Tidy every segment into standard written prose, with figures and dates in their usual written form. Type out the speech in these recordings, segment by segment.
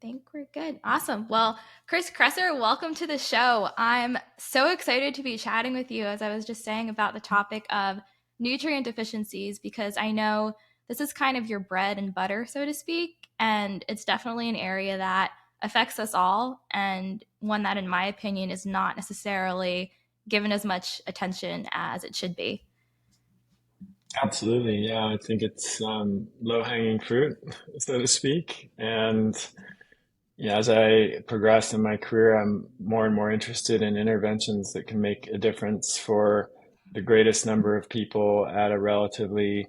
think we're good. Awesome. Well, Chris Kresser, welcome to the show. I'm so excited to be chatting with you, as I was just saying, about the topic of nutrient deficiencies, because I know this is kind of your bread and butter, so to speak. And it's definitely an area that affects us all, and one that, in my opinion, is not necessarily given as much attention as it should be. Absolutely. Yeah, I think it's low-hanging fruit, so to speak. And yeah, as I progress in my career, I'm more and more interested in interventions that can make a difference for the greatest number of people at a relatively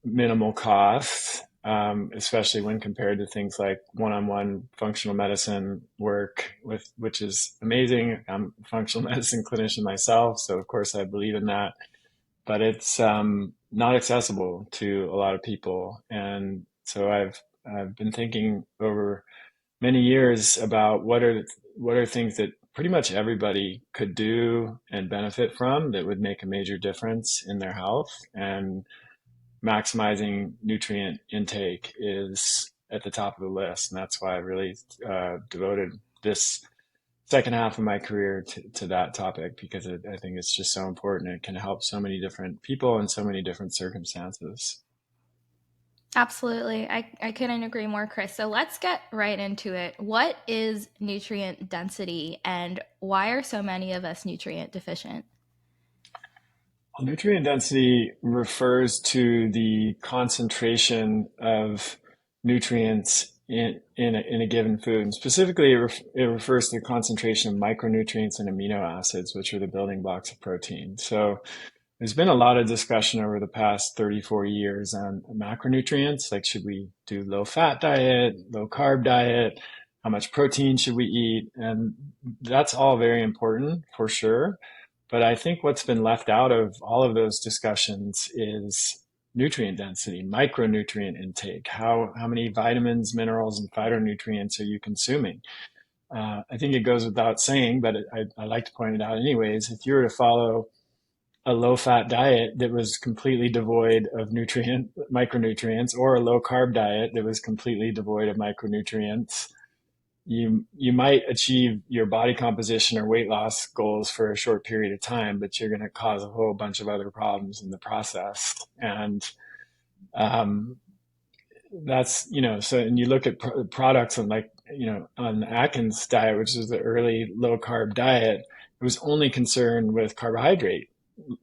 minimal cost, especially when compared to things like one-on-one functional medicine work, which is amazing. I'm a functional medicine clinician myself, so of course I believe in that, but it's not accessible to a lot of people. And so I've been thinking over many years about what are things that pretty much everybody could do and benefit from that would make a major difference in their health. And maximizing nutrient intake is at the top of the list. And that's why I really devoted this second half of my career to that topic, because I think it's just so important. It can help so many different people in so many different circumstances. Absolutely. I couldn't agree more, Chris. So let's get right into it. What is nutrient density, and why are so many of us nutrient deficient? Well, nutrient density refers to the concentration of nutrients in a given food. And specifically, it refers to the concentration of micronutrients and amino acids, which are the building blocks of protein. So there's been a lot of discussion over the past 34 years on macronutrients, like should we do low fat diet, low carb diet, how much protein should we eat? And that's all very important for sure. But I think what's been left out of all of those discussions is nutrient density, micronutrient intake. How many vitamins, minerals, and phytonutrients are you consuming? I think it goes without saying, but I like to point it out anyways. If you were to follow a low fat diet that was completely devoid of micronutrients, or a low carb diet that was completely devoid of micronutrients, you might achieve your body composition or weight loss goals for a short period of time, but you're going to cause a whole bunch of other problems in the process. And um, that's, so, and you look at products on, like, on Atkins diet, which is the early low carb diet, it was only concerned with carbohydrate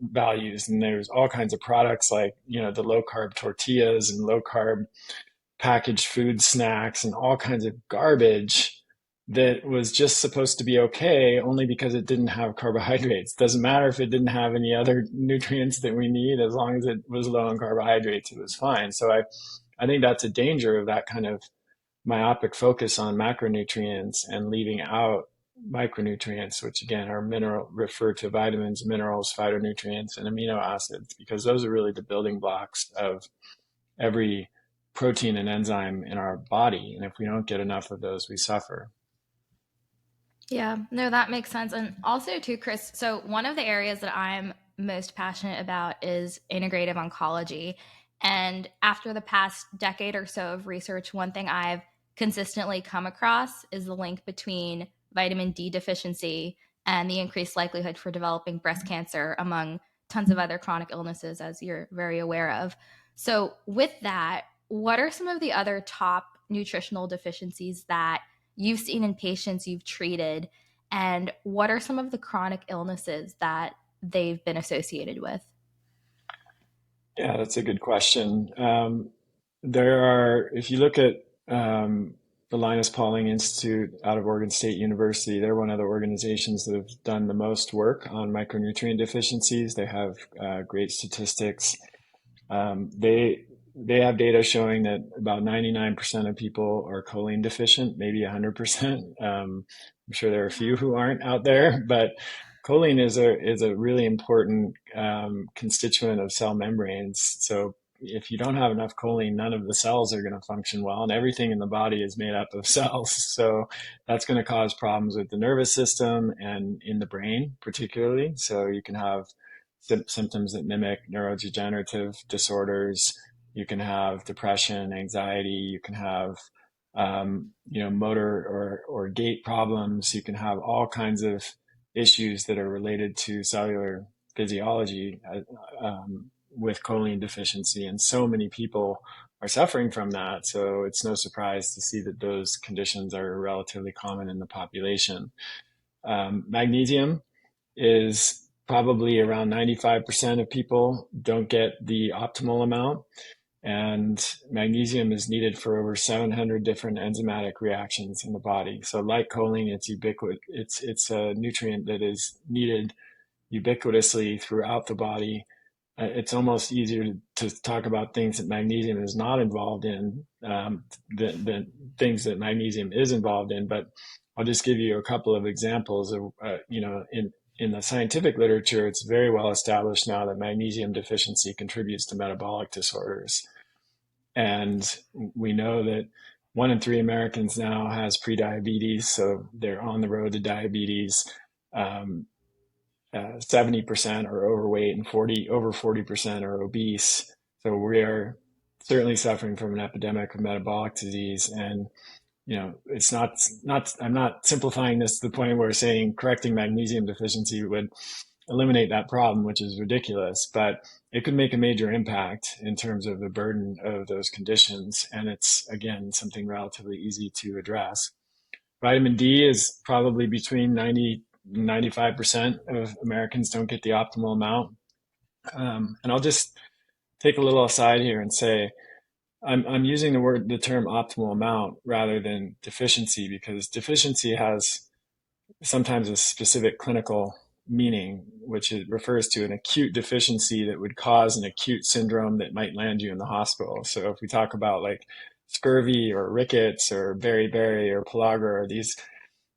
values. And there's all kinds of products like, the low carb tortillas and low carb packaged food snacks and all kinds of garbage that was just supposed to be okay only because it didn't have carbohydrates. Doesn't matter if it didn't have any other nutrients that we need, as long as it was low in carbohydrates, it was fine. So I think that's a danger of that kind of myopic focus on macronutrients and leaving out micronutrients, which again are refer to vitamins, minerals, phytonutrients, and amino acids, because those are really the building blocks of every protein and enzyme in our body. And if we don't get enough of those, we suffer. Yeah, no, that makes sense. And also, too, Chris, so one of the areas that I'm most passionate about is integrative oncology. And after the past decade or so of research, one thing I've consistently come across is the link between vitamin D deficiency and the increased likelihood for developing breast cancer, among tons of other chronic illnesses, as you're very aware of. So, with that, what are some of the other top nutritional deficiencies that you've seen in patients you've treated, and what are some of the chronic illnesses that they've been associated with? Yeah, that's a good question. There are, if you look at the Linus Pauling Institute out of Oregon State University, they're one of the organizations that have done the most work on micronutrient deficiencies. They have great statistics. They have data showing that about 99% of people are choline deficient, maybe 100%. I'm sure there are a few who aren't out there, but choline is a really important constituent of cell membranes. So if you don't have enough choline, none of the cells are going to function well, and everything in the body is made up of cells. So that's going to cause problems with the nervous system and in the brain, particularly. So you can have symptoms that mimic neurodegenerative disorders. You can have depression, anxiety. You can have motor or gait problems. You can have all kinds of issues that are related to cellular physiology with choline deficiency. And so many people are suffering from that. So it's no surprise to see that those conditions are relatively common in the population. Magnesium is probably around 95% of people don't get the optimal amount. And magnesium is needed for over 700 different enzymatic reactions in the body. So like choline, it's ubiquitous. It's a nutrient that is needed ubiquitously throughout the body. It's almost easier to talk about things that magnesium is not involved in than things that magnesium is involved in. But I'll just give you a couple of examples of, in the scientific literature, it's very well established now that magnesium deficiency contributes to metabolic disorders. And we know that 1 in 3 Americans now has prediabetes, so they're on the road to diabetes. 70% are overweight and over 40% are obese. So we are certainly suffering from an epidemic of metabolic disease. And it's not. I'm not simplifying this to the point where saying correcting magnesium deficiency would eliminate that problem, which is ridiculous, but it could make a major impact in terms of the burden of those conditions. And it's, again, something relatively easy to address. Vitamin D is probably between 90 and 95% of Americans don't get the optimal amount. And I'll just take a little aside here and say, I'm using the term optimal amount rather than deficiency, because deficiency has sometimes a specific clinical meaning, which refers to an acute deficiency that would cause an acute syndrome that might land you in the hospital. So if we talk about like scurvy or rickets or beriberi or pellagra, or these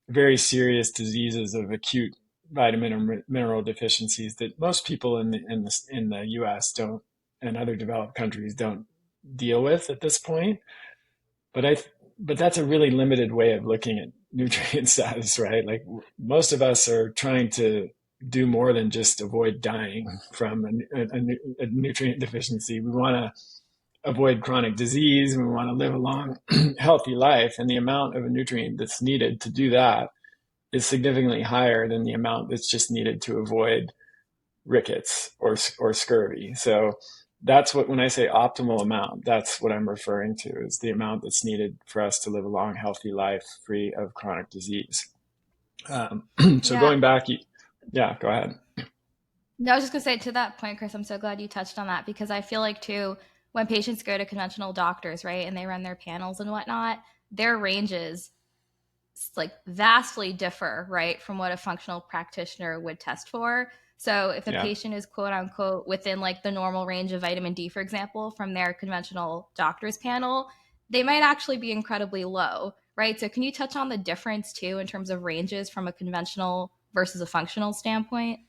very serious diseases of acute vitamin or mineral deficiencies that most people in the US don't, and other developed countries don't deal with at this point. But but that's a really limited way of looking at nutrient status, right? Like most of us are trying to do more than just avoid dying from a nutrient deficiency. We want to avoid chronic disease. We want to live a long, healthy life. And the amount of a nutrient that's needed to do that is significantly higher than the amount that's just needed to avoid rickets or scurvy. So that's what, when I say optimal amount, that's what I'm referring to, is the amount that's needed for us to live a long, healthy life free of chronic disease. So Yeah. going back, yeah, go ahead. No, I was just gonna say to that point, Chris, I'm so glad you touched on that because I feel like too, when patients go to conventional doctors, right, and they run their panels and whatnot, their ranges like vastly differ, right, from what a functional practitioner would test for. So if a Yeah. patient is quote unquote within like the normal range of vitamin D, for example, from their conventional doctor's panel, they might actually be incredibly low, right? So can you touch on the difference too in terms of ranges from a conventional versus a functional standpoint?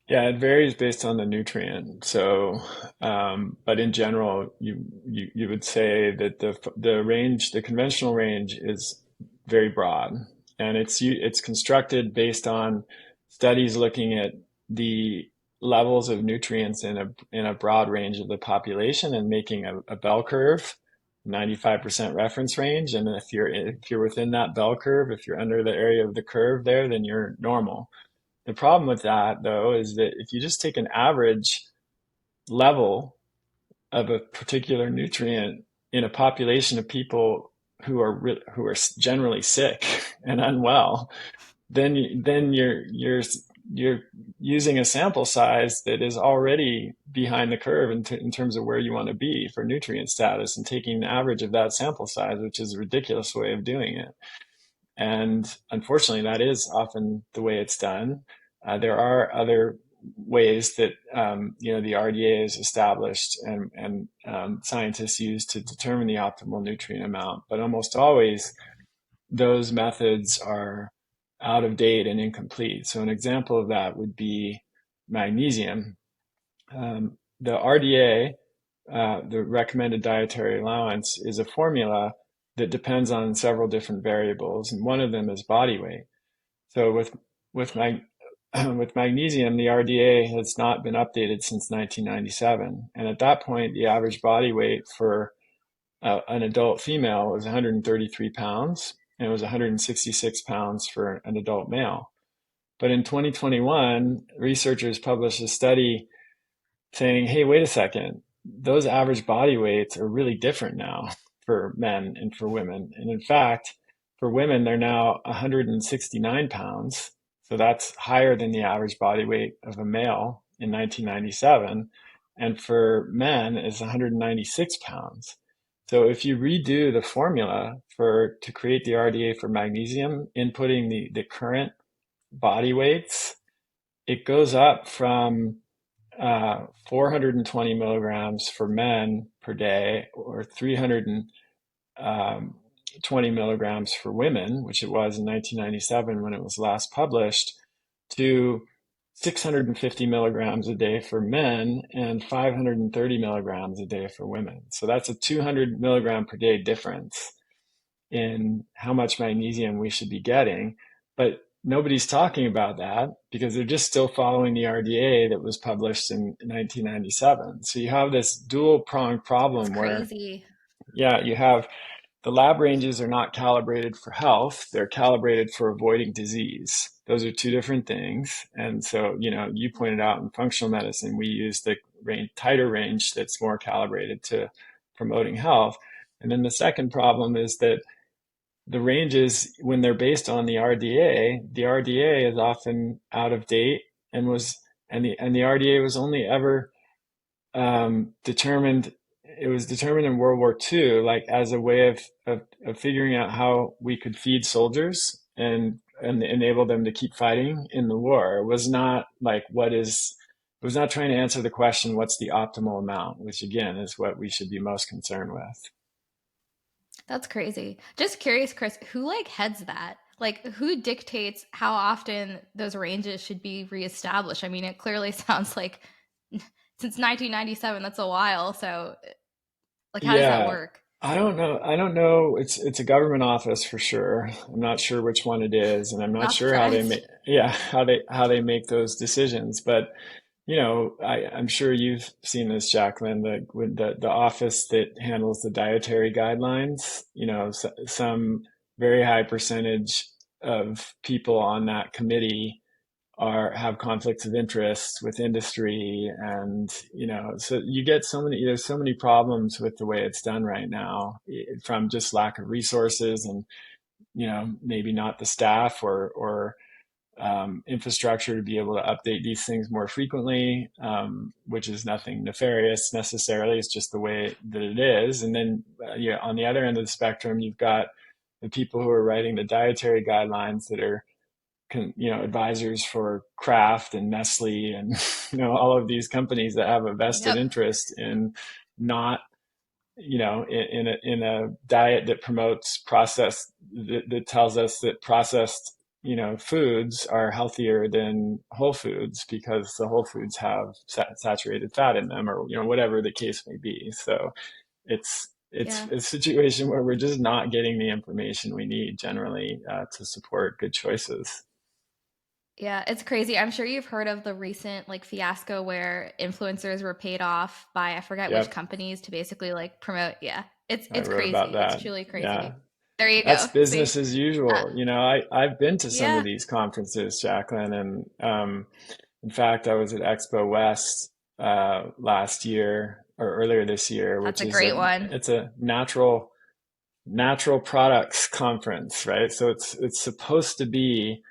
Yeah, it varies based on the nutrient. So, but in general, you would say that the range, the conventional range, is very broad, and it's constructed based on studies looking at the levels of nutrients in a broad range of the population and making a bell curve, 95% reference range. And if you're within that bell curve, if you're under the area of the curve there, then you're normal. The problem with that, though, is that if you just take an average level of a particular nutrient in a population of people who are generally sick and unwell, then you're using a sample size that is already behind the curve in terms of where you want to be for nutrient status, and taking the average of that sample size, which is a ridiculous way of doing it. And unfortunately, that is often the way it's done. There are other ways that the RDA is established and scientists use to determine the optimal nutrient amount, but almost always those methods are out of date and incomplete. So an example of that would be magnesium. The RDA, the recommended dietary allowance, is a formula that depends on several different variables, and one of them is body weight. So with with magnesium, the RDA has not been updated since 1997, and at that point, the average body weight for an adult female was 133 pounds, and it was 166 pounds for an adult male. But in 2021, researchers published a study saying, hey, wait a second, those average body weights are really different now for men and for women. And in fact, for women, they're now 169 pounds. So that's higher than the average body weight of a male in 1997. And for men, it's 196 pounds. So if you redo the formula for to create the RDA for magnesium, inputting the current body weights, it goes up from 420 milligrams for men per day, or 320 milligrams for women, which it was in 1997 when it was last published, to 650 milligrams a day for men and 530 milligrams a day for women. So that's a 200 milligram per day difference in how much magnesium we should be getting. But nobody's talking about that because they're just still following the RDA that was published in 1997. So you have this dual pronged It's problem where, crazy. yeah, you have the lab ranges are not calibrated for health, they're calibrated for avoiding disease. Those are two different things. And so, you pointed out in functional medicine, we use the tighter range that's more calibrated to promoting health. And then the second problem is that the ranges, when they're based on the RDA is often out of date and the RDA was only ever determined. It was determined in World War II, like as a way of figuring out how we could feed soldiers and enable them to keep fighting in the war. It was not like it was not trying to answer the question, what's the optimal amount, which again is what we should be most concerned with. That's crazy. Just curious, Chris, who like heads that? Like who dictates how often those ranges should be reestablished? I mean, it clearly sounds like since 1997, that's a while. So, like how does that Yeah, work? I don't know. I don't know. It's a government office for sure. I'm not sure which one it is, and I'm not Not sure how they make surprised. yeah, how they make those decisions. But I'm sure you've seen this, Jacqueline, the office that handles the dietary guidelines, some very high percentage of people on that committee have conflicts of interest with industry, and so you get there's so many problems with the way it's done right now, from just lack of resources and maybe not the staff or infrastructure to be able to update these things more frequently, which is nothing nefarious necessarily. It's just the way that it is. And then on the other end of the spectrum, you've got the people who are writing the dietary guidelines that are advisors for Kraft and Nestle and all of these companies that have a vested Yep. interest in not in a diet that promotes processed, that tells us that processed foods are healthier than whole foods because the whole foods have saturated fat in them, or whatever the case may be. So it's Yeah. a situation where we're just not getting the information we need generally to support good choices. Yeah, it's crazy. I'm sure you've heard of the recent like fiasco where influencers were paid off by I forget which Yep, companies to basically like promote. Yeah. It's I it's wrote about crazy. It's that. truly Yeah. crazy. There you That's go. See? business as Uh, usual. I've been to some of yeah, these conferences, Jacqueline, and in fact, I was at Expo West last year or earlier this year, that's which a is great one. it's a natural products conference, right? So it's supposed to be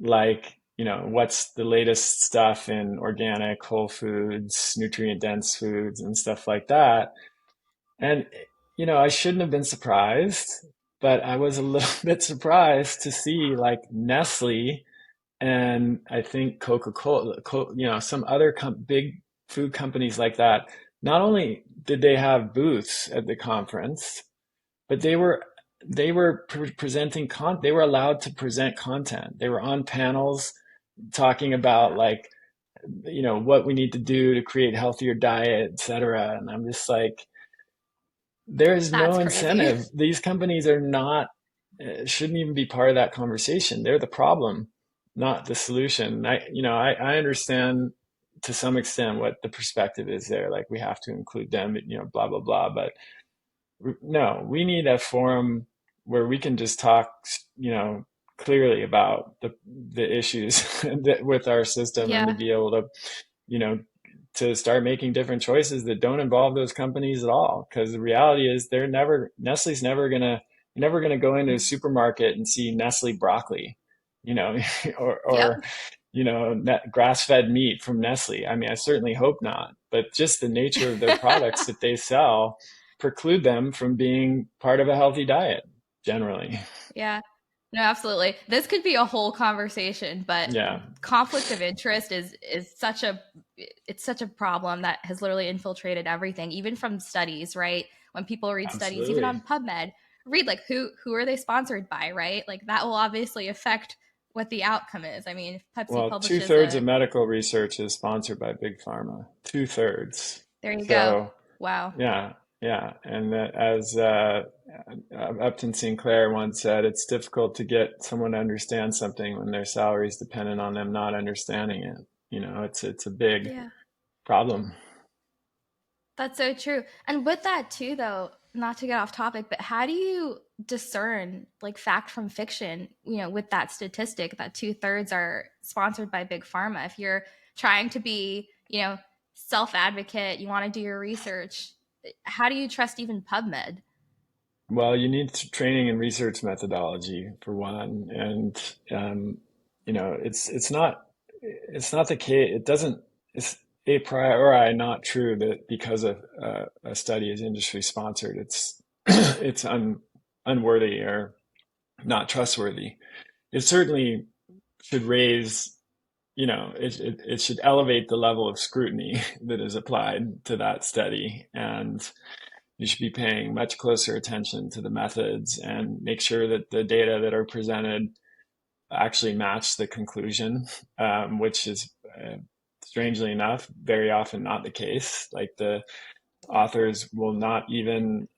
like, what's the latest stuff in organic, whole foods, nutrient dense foods, and stuff like that. And, I shouldn't have been surprised, but I was a little bit surprised to see like Nestle and I think Coca-Cola, some other big food companies like that. Not only did they have booths at the conference, but they were presenting they were allowed to present content. They were on panels talking about like, what we need to do to create healthier diet, et cetera. And I'm just like, there's no That's crazy. incentive. These companies are not, shouldn't even be part of that conversation. They're the problem, not the solution. I understand to some extent what the perspective is there. Like we have to include them, blah, blah, blah. But no, we need a forum where we can just talk, you know, clearly about the issues with our system, and to Yeah. be able to, you know, to start making different choices that don't involve those companies at all. Because the reality is, Nestle's never gonna go into a supermarket and see Nestle broccoli, you know, Yep. or you know, grass-fed meat from Nestle. I mean, I certainly hope not, but just the nature of their products that they sell preclude them from being part of a healthy diet generally. Yeah. No, absolutely. This could be a whole conversation, but Yeah, conflict of interest is such a it's such a problem that has literally infiltrated everything, even from studies, right? When people read studies, even absolutely. on PubMed, read like who are they sponsored by, right? Like that will obviously affect what the outcome is. I mean, if Pepsi Well, two publishes thirds of a medical research is sponsored by big pharma. Two thirds. there you go. So Wow. yeah, yeah, and that, as Upton Sinclair once said, it's difficult to get someone to understand something when their salary is dependent on them not understanding it. You know, it's a big Yeah. problem. That's so true. And with that too though, not to get off topic, but how do you discern like fact from fiction, with that statistic that two-thirds are sponsored by big pharma? If you're trying to be, self-advocate, you want to do your research, how do you trust even PubMed? Well, you need training in research methodology for one, and you know, it's not the case. It doesn't. It's a priori not true that because a study is industry sponsored, it's it's unworthy or not trustworthy. It certainly should raise, you know, it should elevate the level of scrutiny that is applied to that study, and you should be paying much closer attention to the methods and make sure that the data that are presented actually match the conclusion, which is strangely enough very often not the case. Like the Yeah. authors will not even,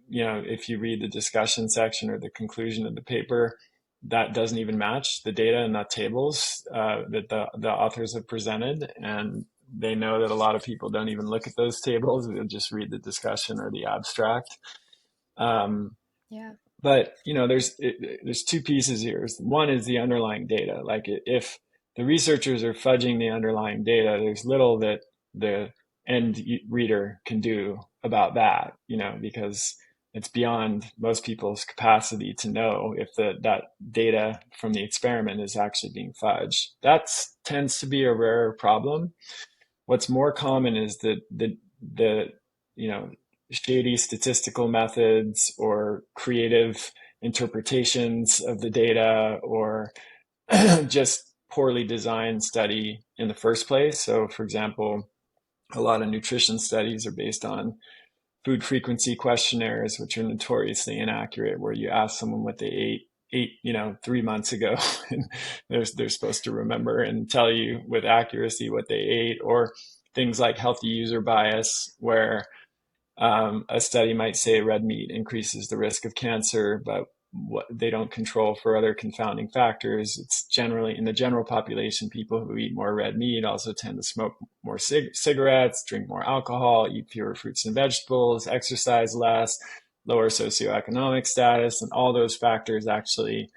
you know, if you read the discussion section or the conclusion of the paper, that doesn't even match the data in the tables that the authors have presented. And they know that a lot of people don't even look at those tables. They'll just read the discussion or the abstract. Um, Yeah. but you know, there's two pieces here. One is the underlying data. Like if the researchers are fudging the underlying data, there's little that the end reader can do about that. You know, because it's beyond most people's capacity to know if that data from the experiment is actually being fudged. That tends to be a rare problem. What's more common is that the you know, shady statistical methods or creative interpretations of the data, or just poorly designed study in the first place. So, for example, a lot of nutrition studies are based on food frequency questionnaires, which are notoriously inaccurate, where you ask someone what they ate, you know, 3 months ago, and they're supposed to remember and tell you with accuracy what they ate. Or things like healthy user bias, where a study might say red meat increases the risk of cancer, but what they don't control for other confounding factors. It's generally in the general population, people who eat more red meat also tend to smoke more cigarettes, drink more alcohol, eat fewer fruits and vegetables, exercise less, lower socioeconomic status, and all those factors actually,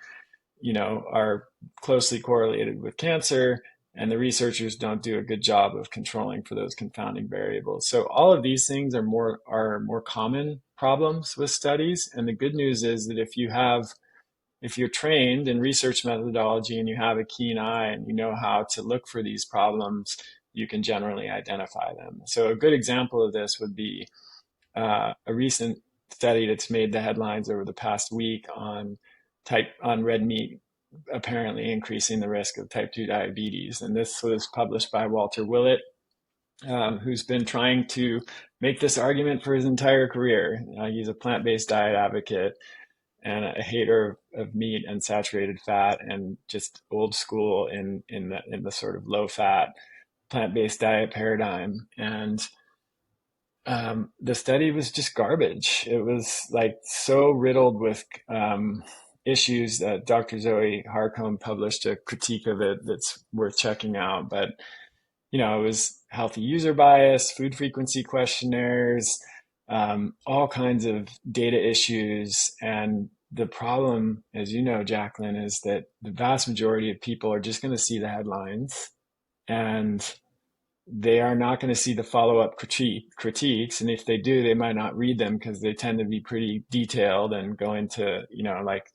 you know, are closely correlated with cancer, and the researchers don't do a good job of controlling for those confounding variables. So all of these things are more common problems with studies. And the good news is that if you're trained in research methodology and you have a keen eye and you know how to look for these problems, you can generally identify them. So a good example of this would be a recent study that's made the headlines over the past week on red meat apparently increasing the risk of type 2 diabetes. And this was published by Walter Willet, who's been trying to make this argument for his entire career. He's a plant-based diet advocate and a hater of meat and saturated fat, and just old school in the sort of low fat plant-based diet paradigm. And the study was just garbage. It was like so riddled with issues that Dr. Zoe Harcombe published a critique of it that's worth checking out. But you know, it was healthy user bias, food frequency questionnaires, all kinds of data issues. And the problem, as you know, Jacqueline, is that the vast majority of people are just going to see the headlines, and they are not going to see the follow-up critiques. And if they do, they might not read them because they tend to be pretty detailed and go into, like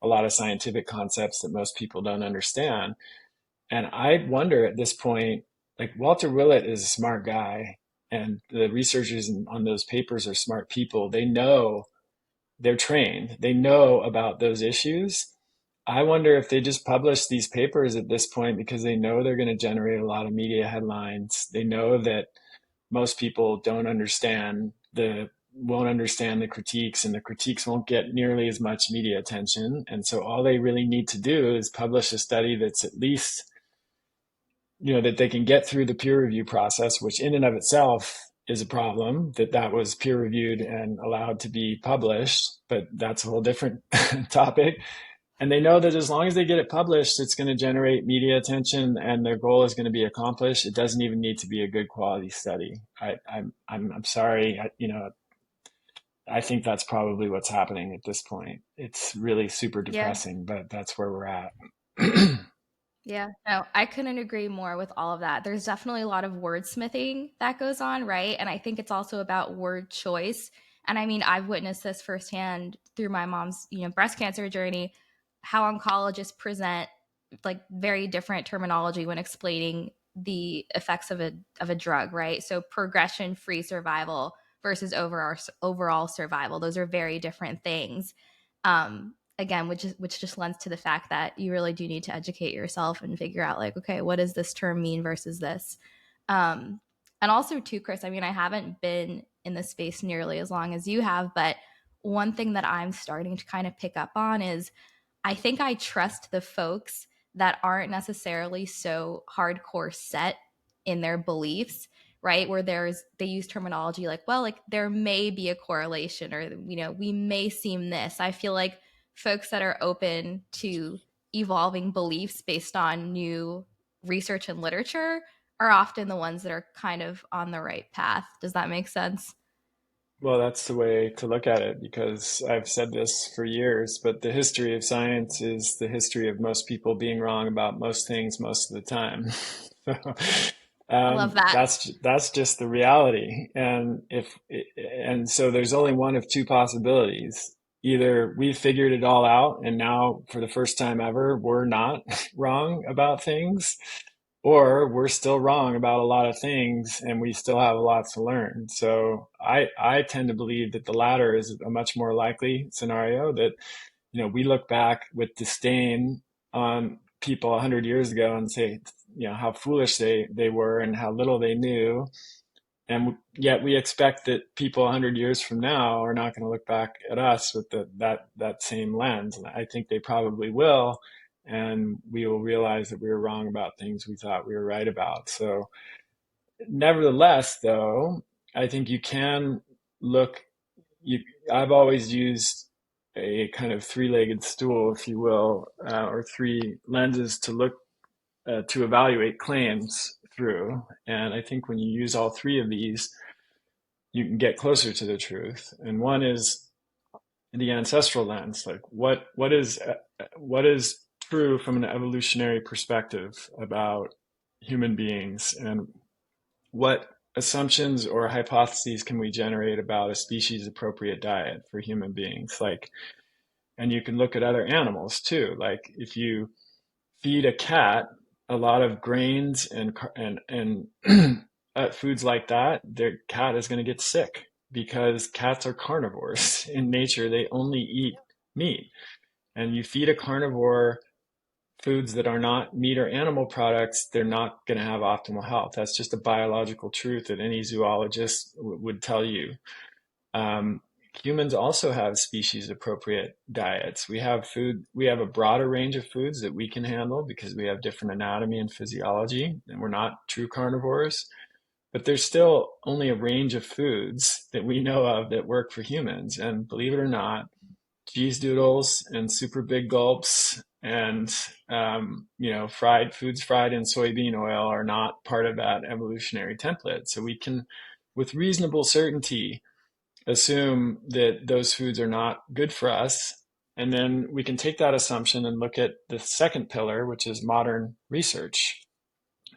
a lot of scientific concepts that most people don't understand. And I wonder at this point, like Walter Willett is a smart guy, and the researchers on those papers are smart people. They know, they're trained, they know about those issues. I wonder if they just publish these papers at this point because they know they're going to generate a lot of media headlines. They know that most people won't understand the critiques, and the critiques won't get nearly as much media attention. And so all they really need to do is publish a study that's at least, that they can get through the peer review process, which in and of itself is a problem, that was peer reviewed and allowed to be published, but that's a whole different topic. And they know that as long as they get it published, it's going to generate media attention and their goal is going to be accomplished. It doesn't even need to be a good quality study. I'm sorry. I think that's probably what's happening at this point. It's really super Yeah. depressing, but that's where we're at. Yeah, no, I couldn't agree more with all of that. There's definitely a lot of wordsmithing that goes on, right? And I think it's also about word choice. And I mean, I've witnessed this firsthand through my mom's, breast cancer journey, how oncologists present like very different terminology when explaining the effects of a drug, right? So progression-free survival versus overall survival. Those are very different things. Again, which just lends to the fact that you really do need to educate yourself and figure out like, okay, what does this term mean versus this. And also too, Chris, I mean, I haven't been in the space nearly as long as you have, but one thing that I'm starting to kind of pick up on is I think I trust the folks that aren't necessarily so hardcore set in their beliefs, right? Where they use terminology like, well, like there may be a correlation, or we may seem this. I feel like folks that are open to evolving beliefs based on new research and literature are often the ones that are kind of on the right path. Does that make sense? Well, that's the way to look at it because I've said this for years, but the history of science is the history of most people being wrong about most things most of the time. So, I love that. that's just the reality. And so there's only one of two possibilities. Either we figured it all out and now for the first time ever, we're not wrong about things, or we're still wrong about a lot of things and we still have a lot to learn. So I tend to believe that the latter is a much more likely scenario, that, we look back with disdain on people 100 years ago and say, how foolish they were and how little they knew. And yet we expect that people 100 years from now are not going to look back at us with that same lens. And I think they probably will. And we will realize that we were wrong about things we thought we were right about. So, nevertheless, though, I think you can look, you, I've always used a kind of three-legged stool, if you will, or three lenses to look to evaluate claims through. And I think when you use all three of these, you can get closer to the truth. And one is the ancestral lens, like what is true from an evolutionary perspective about human beings, and what assumptions or hypotheses can we generate about a species appropriate diet for human beings. Like, and you can look at other animals too. Like if you feed a cat a lot of grains and foods like that, their cat is going to get sick because cats are carnivores. In nature, they only eat meat. And you feed a carnivore foods that are not meat or animal products, they're not going to have optimal health. That's just a biological truth that any zoologist would tell you. Um, Humans also have species appropriate diets. We have a broader range of foods that we can handle because we have different anatomy and physiology, and we're not true carnivores. But there's still only a range of foods that we know of that work for humans. And believe it or not, cheese doodles and super big gulps and fried foods fried in soybean oil are not part of that evolutionary template. So we can, with reasonable certainty, assume that those foods are not good for us. And then we can take that assumption and look at the second pillar, which is modern research.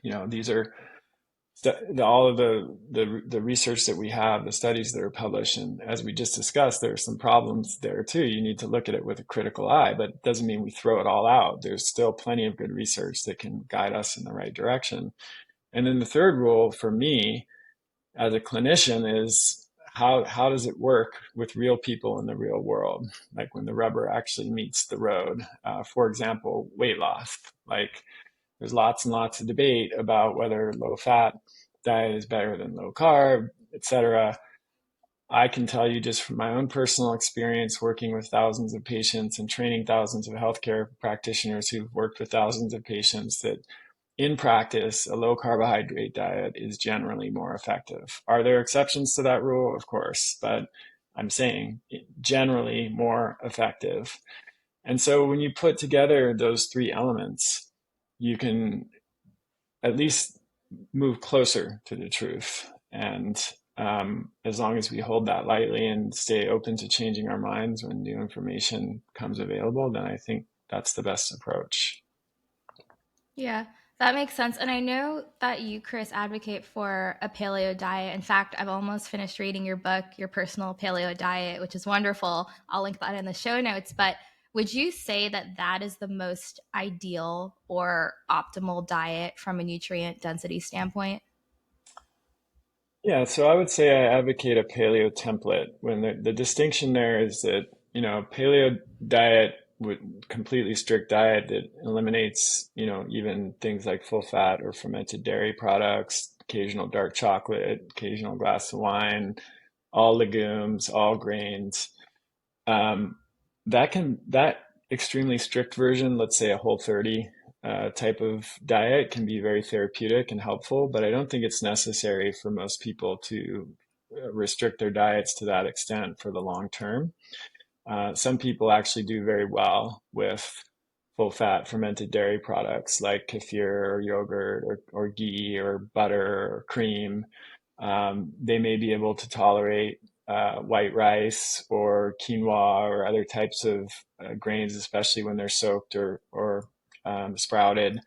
These are all of the research that we have, the studies that are published, and as we just discussed, there are some problems there too. You need to look at it with a critical eye, but it doesn't mean we throw it all out. There's still plenty of good research that can guide us in the right direction. And then the third rule for me as a clinician is how does it work with real people in the real world, like when the rubber actually meets the road. For example, weight loss. Like there's lots and lots of debate about whether low fat diet is better than low carb, etc. I can tell you just from my own personal experience working with thousands of patients and training thousands of healthcare practitioners who've worked with thousands of patients that in practice, a low carbohydrate diet is generally more effective. Are there exceptions to that rule? Of course, but I'm saying generally more effective. And so when you put together those three elements, you can at least move closer to the truth. And as long as we hold that lightly and stay open to changing our minds when new information comes available, then I think that's the best approach. Yeah, that makes sense. And I know that you, Chris, advocate for a paleo diet. In fact, I've almost finished reading your book, Your Personal Paleo Diet, which is wonderful. I'll link that in the show notes. But would you say that that is the most ideal or optimal diet from a nutrient density standpoint? Yeah, so I would say I advocate a paleo template when the distinction there is that, paleo diet would completely strict diet that eliminates, even things like full fat or fermented dairy products, occasional dark chocolate, occasional glass of wine, all legumes, all grains. Um, that extremely strict version, let's say a Whole30 type of diet, can be very therapeutic and helpful, but I don't think it's necessary for most people to restrict their diets to that extent for the long term. Some people actually do very well with full fat fermented dairy products like kefir or yogurt or ghee or butter or cream. They may be able to tolerate white rice or quinoa or other types of grains, especially when they're soaked or sprouted.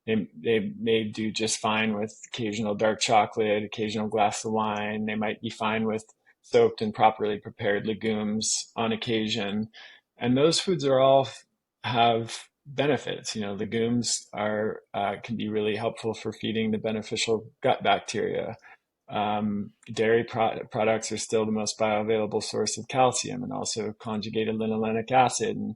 They may do just fine with occasional dark chocolate, occasional glass of wine. They might be fine with soaked and properly prepared legumes on occasion. And those foods are all have benefits. Legumes are can be really helpful for feeding the beneficial gut bacteria. Dairy products are still the most bioavailable source of calcium and also conjugated linolenic acid, and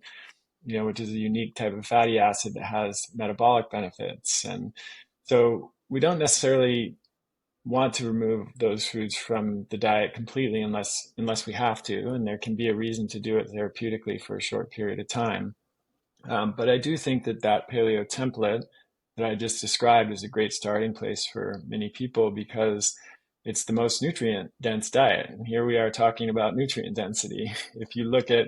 which is a unique type of fatty acid that has metabolic benefits. And so we don't necessarily want to remove those foods from the diet completely unless we have to, and there can be a reason to do it therapeutically for a short period of time. But I do think that paleo template that I just described is a great starting place for many people because it's the most nutrient dense diet. And here we are talking about nutrient density. If you look at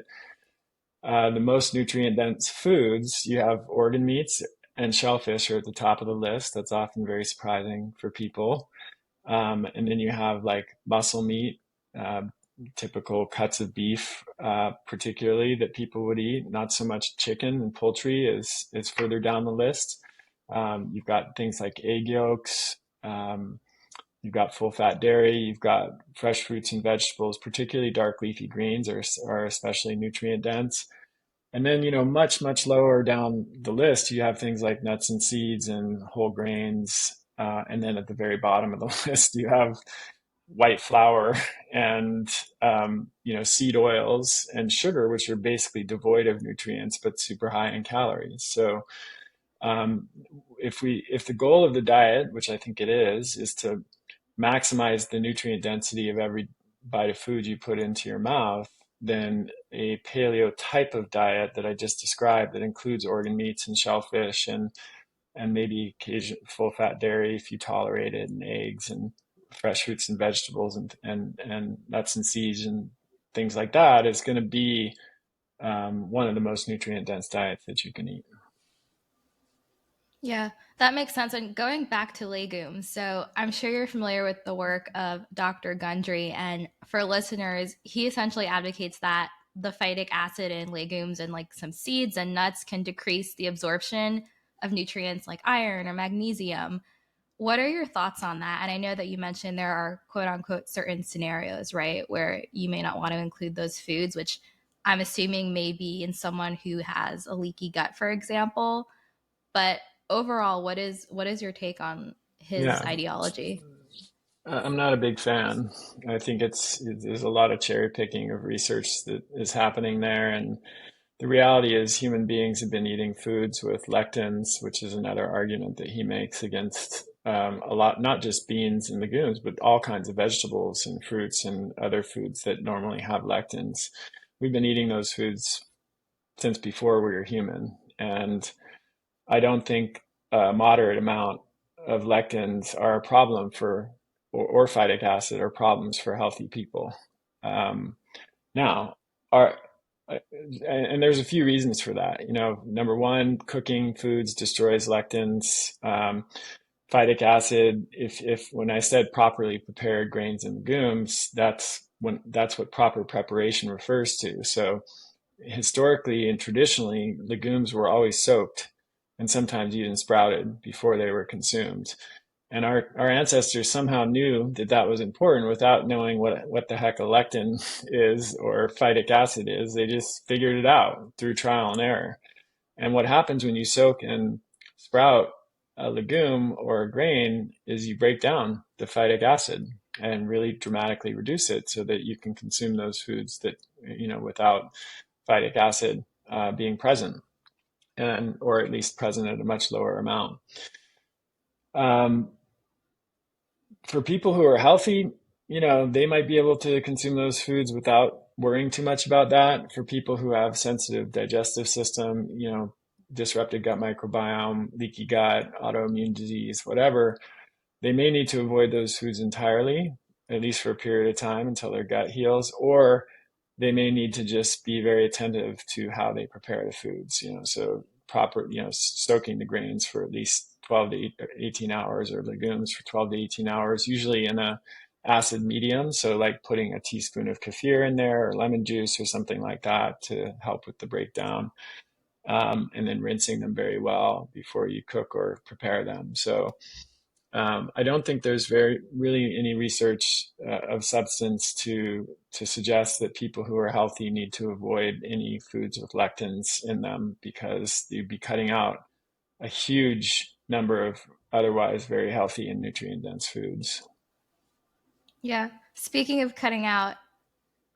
the most nutrient dense foods, you have organ meats and shellfish are at the top of the list. That's often very surprising for people. And then you have like muscle meat, uh, typical cuts of beef, particularly that people would eat. Not so much chicken and poultry is further down the list. You've got things like egg yolks. You've got full fat dairy. You've got fresh fruits and vegetables, particularly dark leafy greens are especially nutrient dense. And then, much, much lower down the list, you have things like nuts and seeds and whole grains. And then at the very bottom of the list, you have white flour and, seed oils and sugar, which are basically devoid of nutrients, but super high in calories. So, um, if the goal of the diet, which I think it is to maximize the nutrient density of every bite of food you put into your mouth, then a paleo type of diet that I just described that includes organ meats and shellfish and maybe occasion full fat dairy if you tolerate it, and eggs and fresh fruits and vegetables and nuts and seeds and things like that is going to be one of the most nutrient dense diets that you can eat. Yeah, that makes sense. And going back to legumes, so I'm sure you're familiar with the work of Dr. Gundry. And for listeners, he essentially advocates that the phytic acid in legumes and like some seeds and nuts can decrease the absorption of nutrients like iron or magnesium. What are your thoughts on that? And I know that you mentioned there are quote unquote certain scenarios, right, where you may not want to include those foods, which I'm assuming may be in someone who has a leaky gut, for example. But overall, what is your take on his Yeah, ideology? I'm not a big fan. I think there's a lot of cherry picking of research that is happening there, and the reality is human beings have been eating foods with lectins, which is another argument that he makes against a lot, not just beans and legumes, but all kinds of vegetables and fruits and other foods that normally have lectins. We've been eating those foods since before we were human, and I don't think a moderate amount of lectins are a problem or phytic acid are problems for healthy people. Um, now, are and there's a few reasons for that. You know, number one, cooking foods destroys lectins. Phytic acid, if when I said properly prepared grains and legumes, that's what proper preparation refers to. So historically and traditionally, legumes were always soaked and sometimes even sprouted before they were consumed. And our ancestors somehow knew that that was important without knowing what the heck a lectin is or phytic acid is. They just figured it out through trial and error. And what happens when you soak and sprout a legume or a grain is you break down the phytic acid and really dramatically reduce it so that you can consume those foods that, without phytic acid being present, and or at least present at a much lower amount. Um, for people who are healthy, they might be able to consume those foods without worrying too much about that. For people who have sensitive digestive system, disrupted gut microbiome, leaky gut, autoimmune disease, whatever, they may need to avoid those foods entirely, at least for a period of time until their gut heals, or they may need to just be very attentive to how they prepare the foods, so proper, soaking the grains for at least 12 to 18 hours or legumes for 12 to 18 hours, usually in a acid medium. So like putting a teaspoon of kefir in there or lemon juice or something like that to help with the breakdown. And then rinsing them very well before you cook or prepare them. So I don't think there's very really any research of substance to suggest that people who are healthy need to avoid any foods with lectins in them because you'd be cutting out a huge number of otherwise very healthy and nutrient dense foods. Yeah. Speaking of cutting out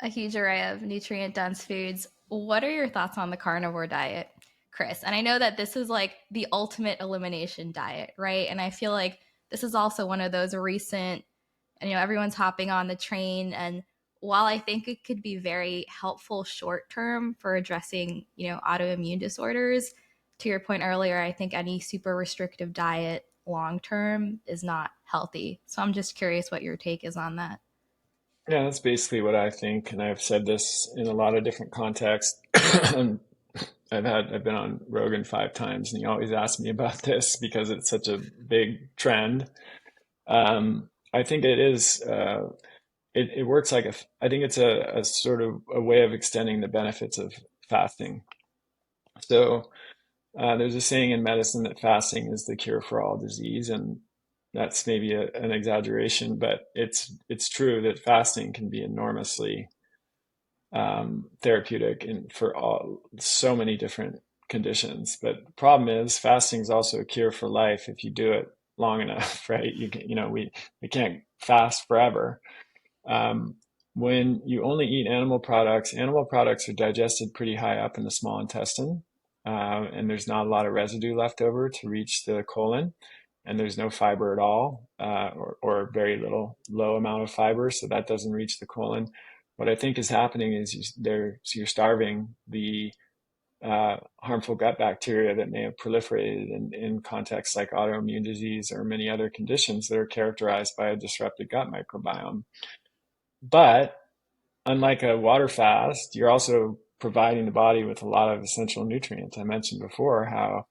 a huge array of nutrient dense foods, what are your thoughts on the carnivore diet, Chris? And I know that this is like the ultimate elimination diet, right? And I feel like this is also one of those recent, and everyone's hopping on the train. And while I think it could be very helpful short term for addressing, autoimmune disorders, to your point earlier, I think any super restrictive diet long term is not healthy. So I'm just curious what your take is on that. Yeah, that's basically what I think, and I've said this in a lot of different contexts. I've been on Rogan 5 times, and he always asks me about this because it's such a big trend. I think it is. It works like I think it's a sort of a way of extending the benefits of fasting. So there's a saying in medicine that fasting is the cure for all disease, and that's maybe an exaggeration, but it's true that fasting can be enormously therapeutic and for so many different conditions. But the problem is fasting is also a cure for life if you do it long enough, right? We can't fast forever. Um, when you only eat animal products are digested pretty high up in the small intestine, and there's not a lot of residue left over to reach the colon, and there's no fiber at all, or very little, low amount of fiber, so that doesn't reach the colon. What I think is happening is you're starving the harmful gut bacteria that may have proliferated in contexts like autoimmune disease or many other conditions that are characterized by a disrupted gut microbiome. But unlike a water fast, you're also providing the body with a lot of essential nutrients. I mentioned before how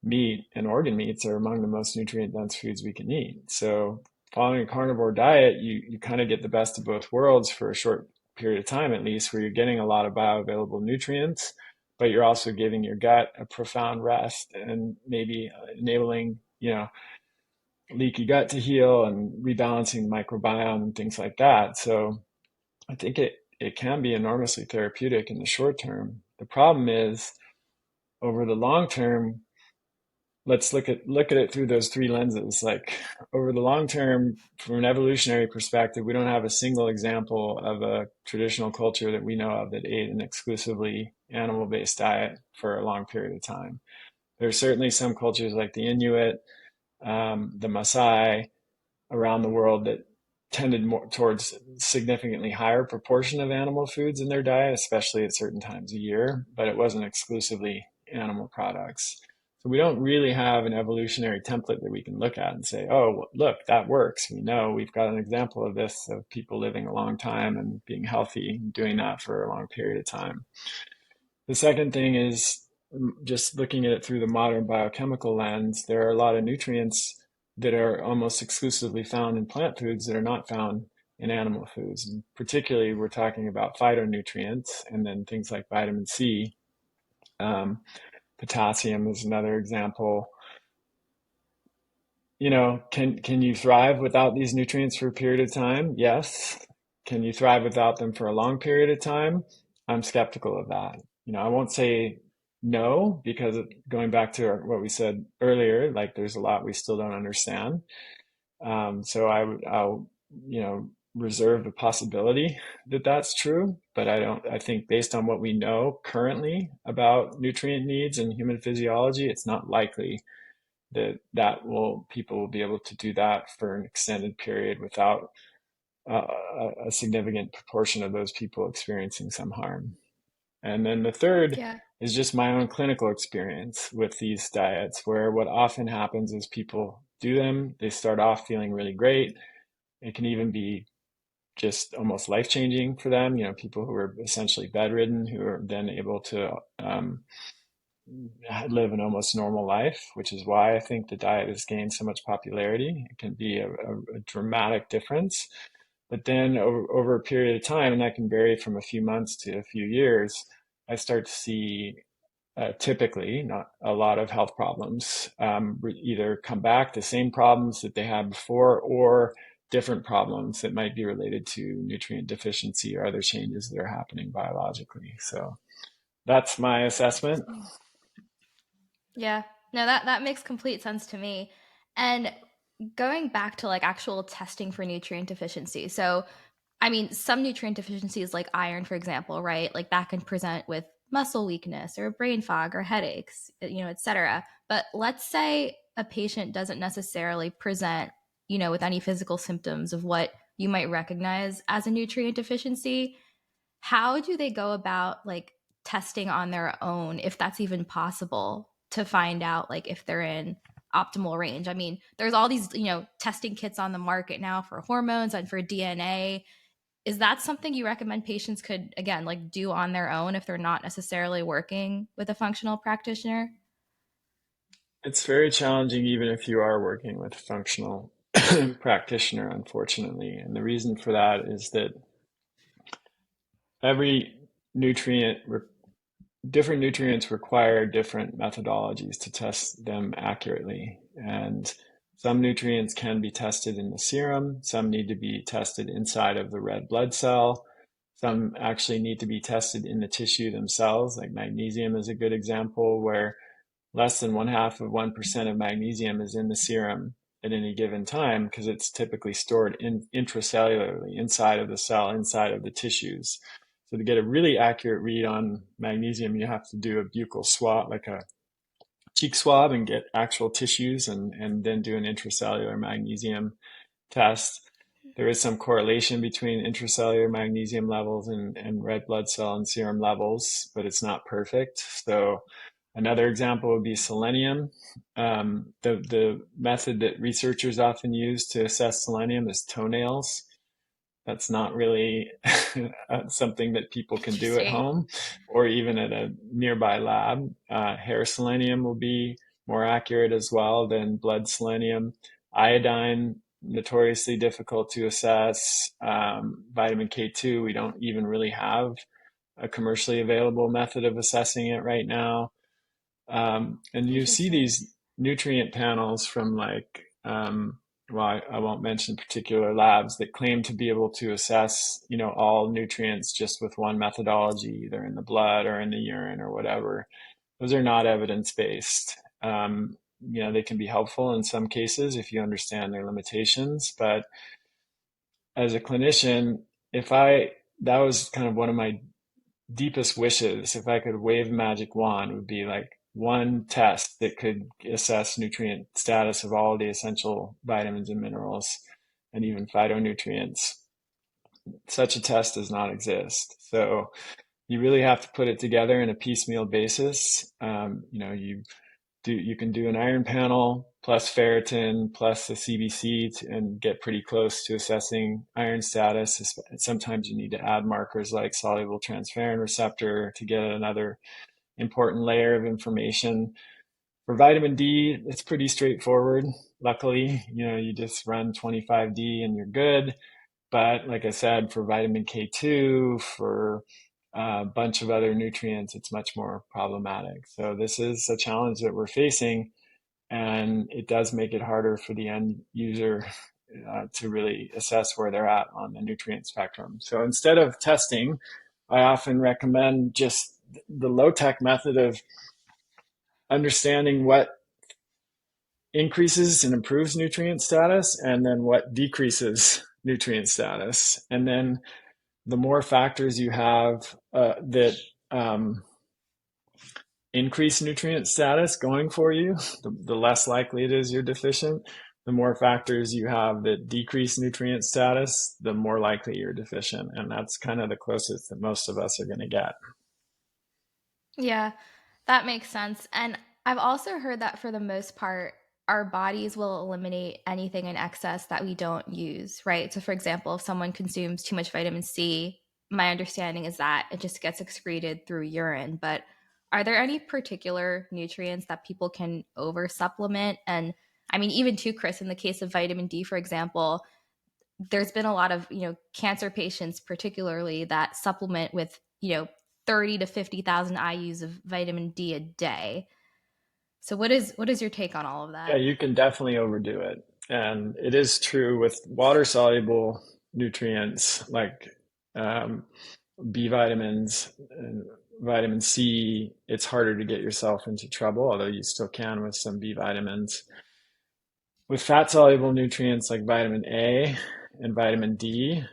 meat and organ meats are among the most nutrient dense foods we can eat. So following a carnivore diet, you kind of get the best of both worlds for a short period of time, at least, where you're getting a lot of bioavailable nutrients, but you're also giving your gut a profound rest and maybe enabling, leaky gut to heal and rebalancing the microbiome and things like that. So I think it can be enormously therapeutic in the short term. The problem is over the long term, let's look at it through those three lenses. Like over the long term, from an evolutionary perspective, we don't have a single example of a traditional culture that we know of that ate an exclusively animal-based diet for a long period of time. There's certainly some cultures like the Inuit, the Maasai around the world that tended more towards significantly higher proportion of animal foods in their diet, especially at certain times a year, but it wasn't exclusively animal products. So we don't really have an evolutionary template that we can look at and say, oh, look, that works. We know we've got an example of this, of people living a long time and being healthy, and doing that for a long period of time. The second thing is just looking at it through the modern biochemical lens, there are a lot of nutrients that are almost exclusively found in plant foods that are not found in animal foods. And particularly, we're talking about phytonutrients and then things like vitamin C. Um, Potassium is another example. Can you thrive without these nutrients for a period of time? Yes. Can you thrive without them for a long period of time? I'm skeptical of that. I won't say no, because going back to what we said earlier, like there's a lot we still don't understand. So I'll, reserve the possibility that that's true, but I think based on what we know currently about nutrient needs and human physiology, it's not likely people will be able to do that for an extended period without a significant proportion of those people experiencing some harm. And then the third Yeah. is just my own clinical experience with these diets, where what often happens is people do them, they start off feeling really great. It can even be just almost life changing for them, people who are essentially bedridden, who are then able to live an almost normal life, which is why I think the diet has gained so much popularity. It can be a dramatic difference. But then over a period of time, and that can vary from a few months to a few years, I start to see typically not a lot of health problems either come back, the same problems that they had before, or different problems that might be related to nutrient deficiency or other changes that are happening biologically. So that's my assessment. Interesting. Yeah. No, that makes complete sense to me. And going back to like actual testing for nutrient deficiency. So, I mean, some nutrient deficiencies like iron, for example, right? Like that can present with muscle weakness or brain fog or headaches, et cetera. But let's say a patient doesn't necessarily present, with any physical symptoms of what you might recognize as a nutrient deficiency. How do they go about like testing on their own, if that's even possible, to find out like if they're in optimal range? I mean, there's all these, testing kits on the market now for hormones and for DNA. Is that something you recommend patients could, again, like do on their own if they're not necessarily working with a functional practitioner? It's very challenging, even if you are working with a functional practitioner, unfortunately. And the reason for that is that every nutrient different nutrients require different methodologies to test them accurately. And some nutrients can be tested in the serum, some need to be tested inside of the red blood cell, some actually need to be tested in the tissue themselves, like magnesium is a good example, where less than 1/2 of 1% of magnesium is in the serum at any given time because it's typically stored intracellularly inside of the cell, inside of the tissues. So to get a really accurate read on magnesium, you have to do a buccal swab, like a cheek swab, and get actual tissues and then do an intracellular magnesium test. There is some correlation between intracellular magnesium levels and red blood cell and serum levels, but it's not perfect. So another example would be selenium. The method that researchers often use to assess selenium is toenails. That's not really something that people can do at Interesting. home or even at a nearby lab. Hair selenium will be more accurate as well than blood selenium. Iodine, notoriously difficult to assess. Vitamin K2, we don't even really have a commercially available method of assessing it right now. And you see Interesting. these nutrient panels from like, well, I won't mention particular labs that claim to be able to assess, all nutrients just with one methodology, either in the blood or in the urine or whatever. Those are not evidence-based. They can be helpful in some cases if you understand their limitations, but as a clinician, that was kind of one of my deepest wishes, if I could wave a magic wand, would be like one test that could assess nutrient status of all the essential vitamins and minerals and even phytonutrients. Such a test does not exist. So you really have to put it together in a piecemeal basis. You can do an iron panel plus ferritin plus the CBC and get pretty close to assessing iron status. Sometimes you need to add markers like soluble transferrin receptor to get another important layer of information. For vitamin D, it's pretty straightforward. Luckily, you just run 25D and you're good. But like I said, for vitamin K2, for a bunch of other nutrients, it's much more problematic. So this is a challenge that we're facing, and it does make it harder for the end user to really assess where they're at on the nutrient spectrum. So instead of testing, I often recommend just the low-tech method of understanding what increases and improves nutrient status and then what decreases nutrient status. And then the more factors you have that increase nutrient status going for you, the less likely it is you're deficient. The more factors you have that decrease nutrient status, the more likely you're deficient. And that's kind of the closest that most of us are going to get. Yeah, that makes sense. And I've also heard that for the most part, our bodies will eliminate anything in excess that we don't use, right? So, for example, if someone consumes too much vitamin C, my understanding is that it just gets excreted through urine. But are there any particular nutrients that people can over supplement? And I mean, even too, Chris, in the case of vitamin D, for example, there's been a lot of cancer patients particularly that supplement with 30 to 50,000 IU's of vitamin D a day. So what is your take on all of Yeah, that? you can definitely overdo it. And it is true with water soluble nutrients like um, B vitamins and vitamin C, it's harder to get yourself into trouble, although you still can with some B vitamins. With fat soluble nutrients like vitamin A and vitamin D,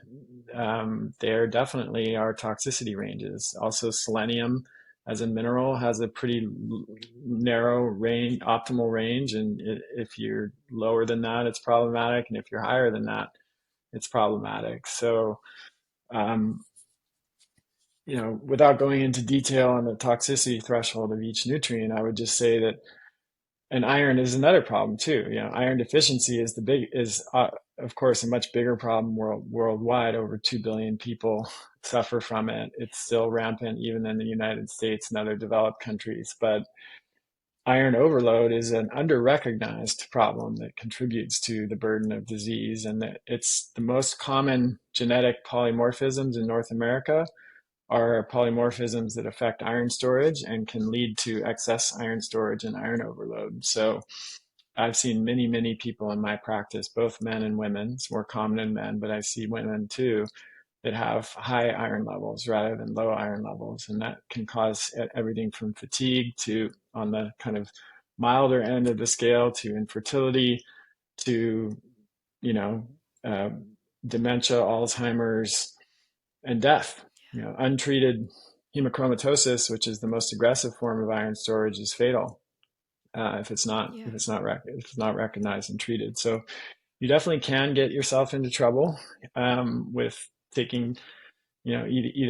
there definitely are toxicity ranges. Also, selenium as a mineral has a pretty narrow range, optimal range. And if you're lower than that, it's problematic. And if you're higher than that, it's problematic. So, um, without going into detail on the toxicity threshold of each nutrient, I would just say that, and iron is another problem too. Iron deficiency is of course a much bigger problem worldwide. Over 2 billion people suffer from it. It's still rampant even in the United States and other developed countries. But iron overload is an under-recognized problem that contributes to the burden of disease, and that it's the most common genetic polymorphisms in North America are polymorphisms that affect iron storage and can lead to excess iron storage and iron overload. So I've seen many, many people in my practice, both men and women. It's more common in men, but I see women too that have high iron levels rather than low iron levels. And that can cause everything from fatigue to, on the kind of milder end of the scale, to infertility, to, you know, uh, dementia, Alzheimer's, and death. Untreated hemochromatosis, which is the most aggressive form of iron storage, is fatal if it's not Yeah. if it's not if it's not recognized and treated. So you definitely can get yourself into trouble with taking, either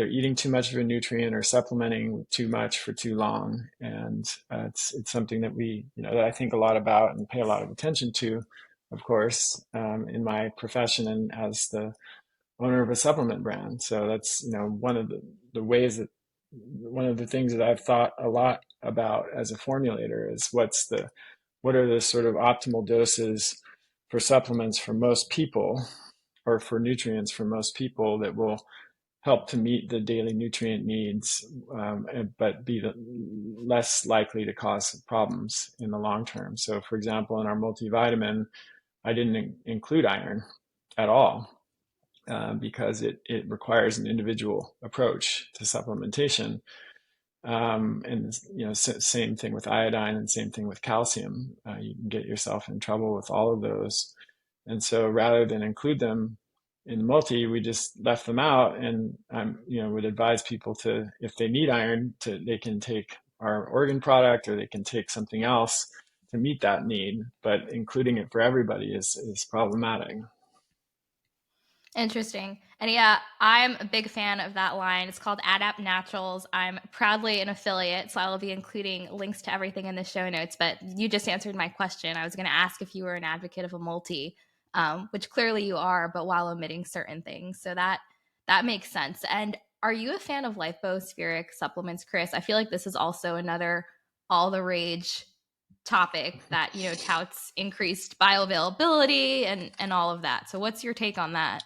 eating too much of a nutrient or supplementing too much for too long. And it's something that that I think a lot about and pay a lot of attention to, of course, in my profession and as the owner of a supplement brand. So that's, one of the ways that one of the things that I've thought a lot about as a formulator is what are the sort of optimal doses for supplements for most people, or for nutrients for most people, that will help to meet the daily nutrient needs, but be less likely to cause problems in the long term. So, for example, in our multivitamin, I didn't include iron at all, because it requires an individual approach to supplementation. And same thing with iodine, and same thing with calcium. You can get yourself in trouble with all of those. And so rather than include them in the multi, we just left them out. And would advise people to, if they need iron, they can take our organ product, or they can take something else to meet that need. But including it for everybody is problematic. Interesting. And yeah, I'm a big fan of that line. It's called Adapt Naturals. I'm proudly an affiliate, so I will be including links to everything in the show notes. But you just answered my question. I was going to ask if you were an advocate of a multi, which clearly you are, but while omitting certain things. So that makes sense. And are you a fan of lypo-spheric supplements, Chris? I feel like this is also another all the rage topic that touts increased bioavailability and all of that. So what's your take on that?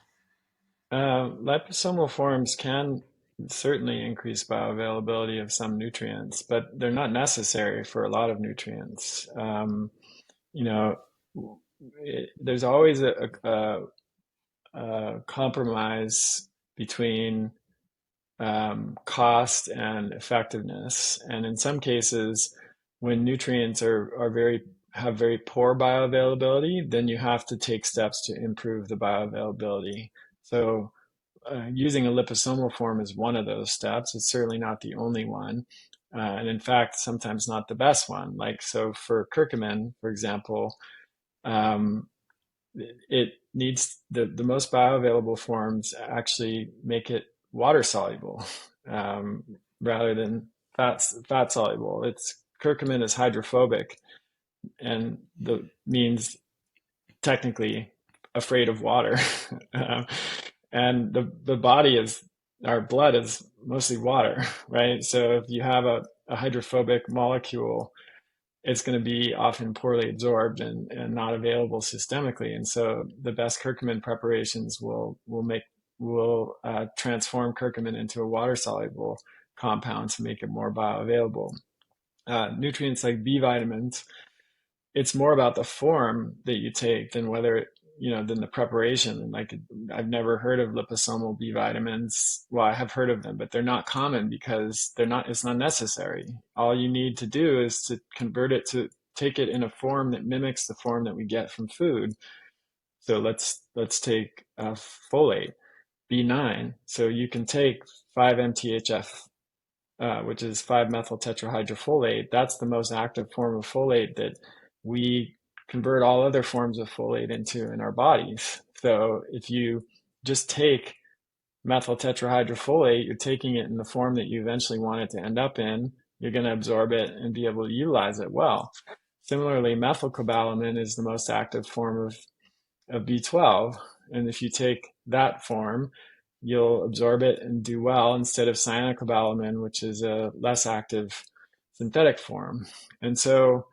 Liposomal forms can certainly increase bioavailability of some nutrients, but they're not necessary for a lot of nutrients. You know, there's always a compromise between cost and effectiveness. And in some cases, when nutrients have very poor bioavailability, then you have to take steps to improve the bioavailability. So using a liposomal form is one of those steps. It's certainly not the only one. And in fact, sometimes not the best one. Like, so for curcumin, for example, um, it needs the most bioavailable forms actually make it water soluble, um, rather than fat soluble. It's curcumin is hydrophobic, and the means technically afraid of water. Um, and the body is, our blood is mostly water, right? So if you have a hydrophobic molecule, it's going to be often poorly absorbed and not available systemically. And so the best curcumin preparations will transform curcumin into a water soluble compound to make it more bioavailable. Nutrients like B vitamins, it's more about the form that you take than than the preparation. Like, I've never heard of liposomal B vitamins. Well, I have heard of them, but they're not common because it's not necessary. All you need to do is to take it in a form that mimics the form that we get from food. So let's take folate, B9. So you can take 5-MTHF, which is 5-methyl tetrahydrofolate. That's the most active form of folate that we convert all other forms of folate into in our bodies. So if you just take methyl tetrahydrofolate, you're taking it in the form that you eventually want it to end up in. You're going to absorb it and be able to utilize it well. Similarly, methylcobalamin is the most active form of B12. And if you take that form, you'll absorb it and do well, instead of cyanocobalamin, which is a less active synthetic form. And so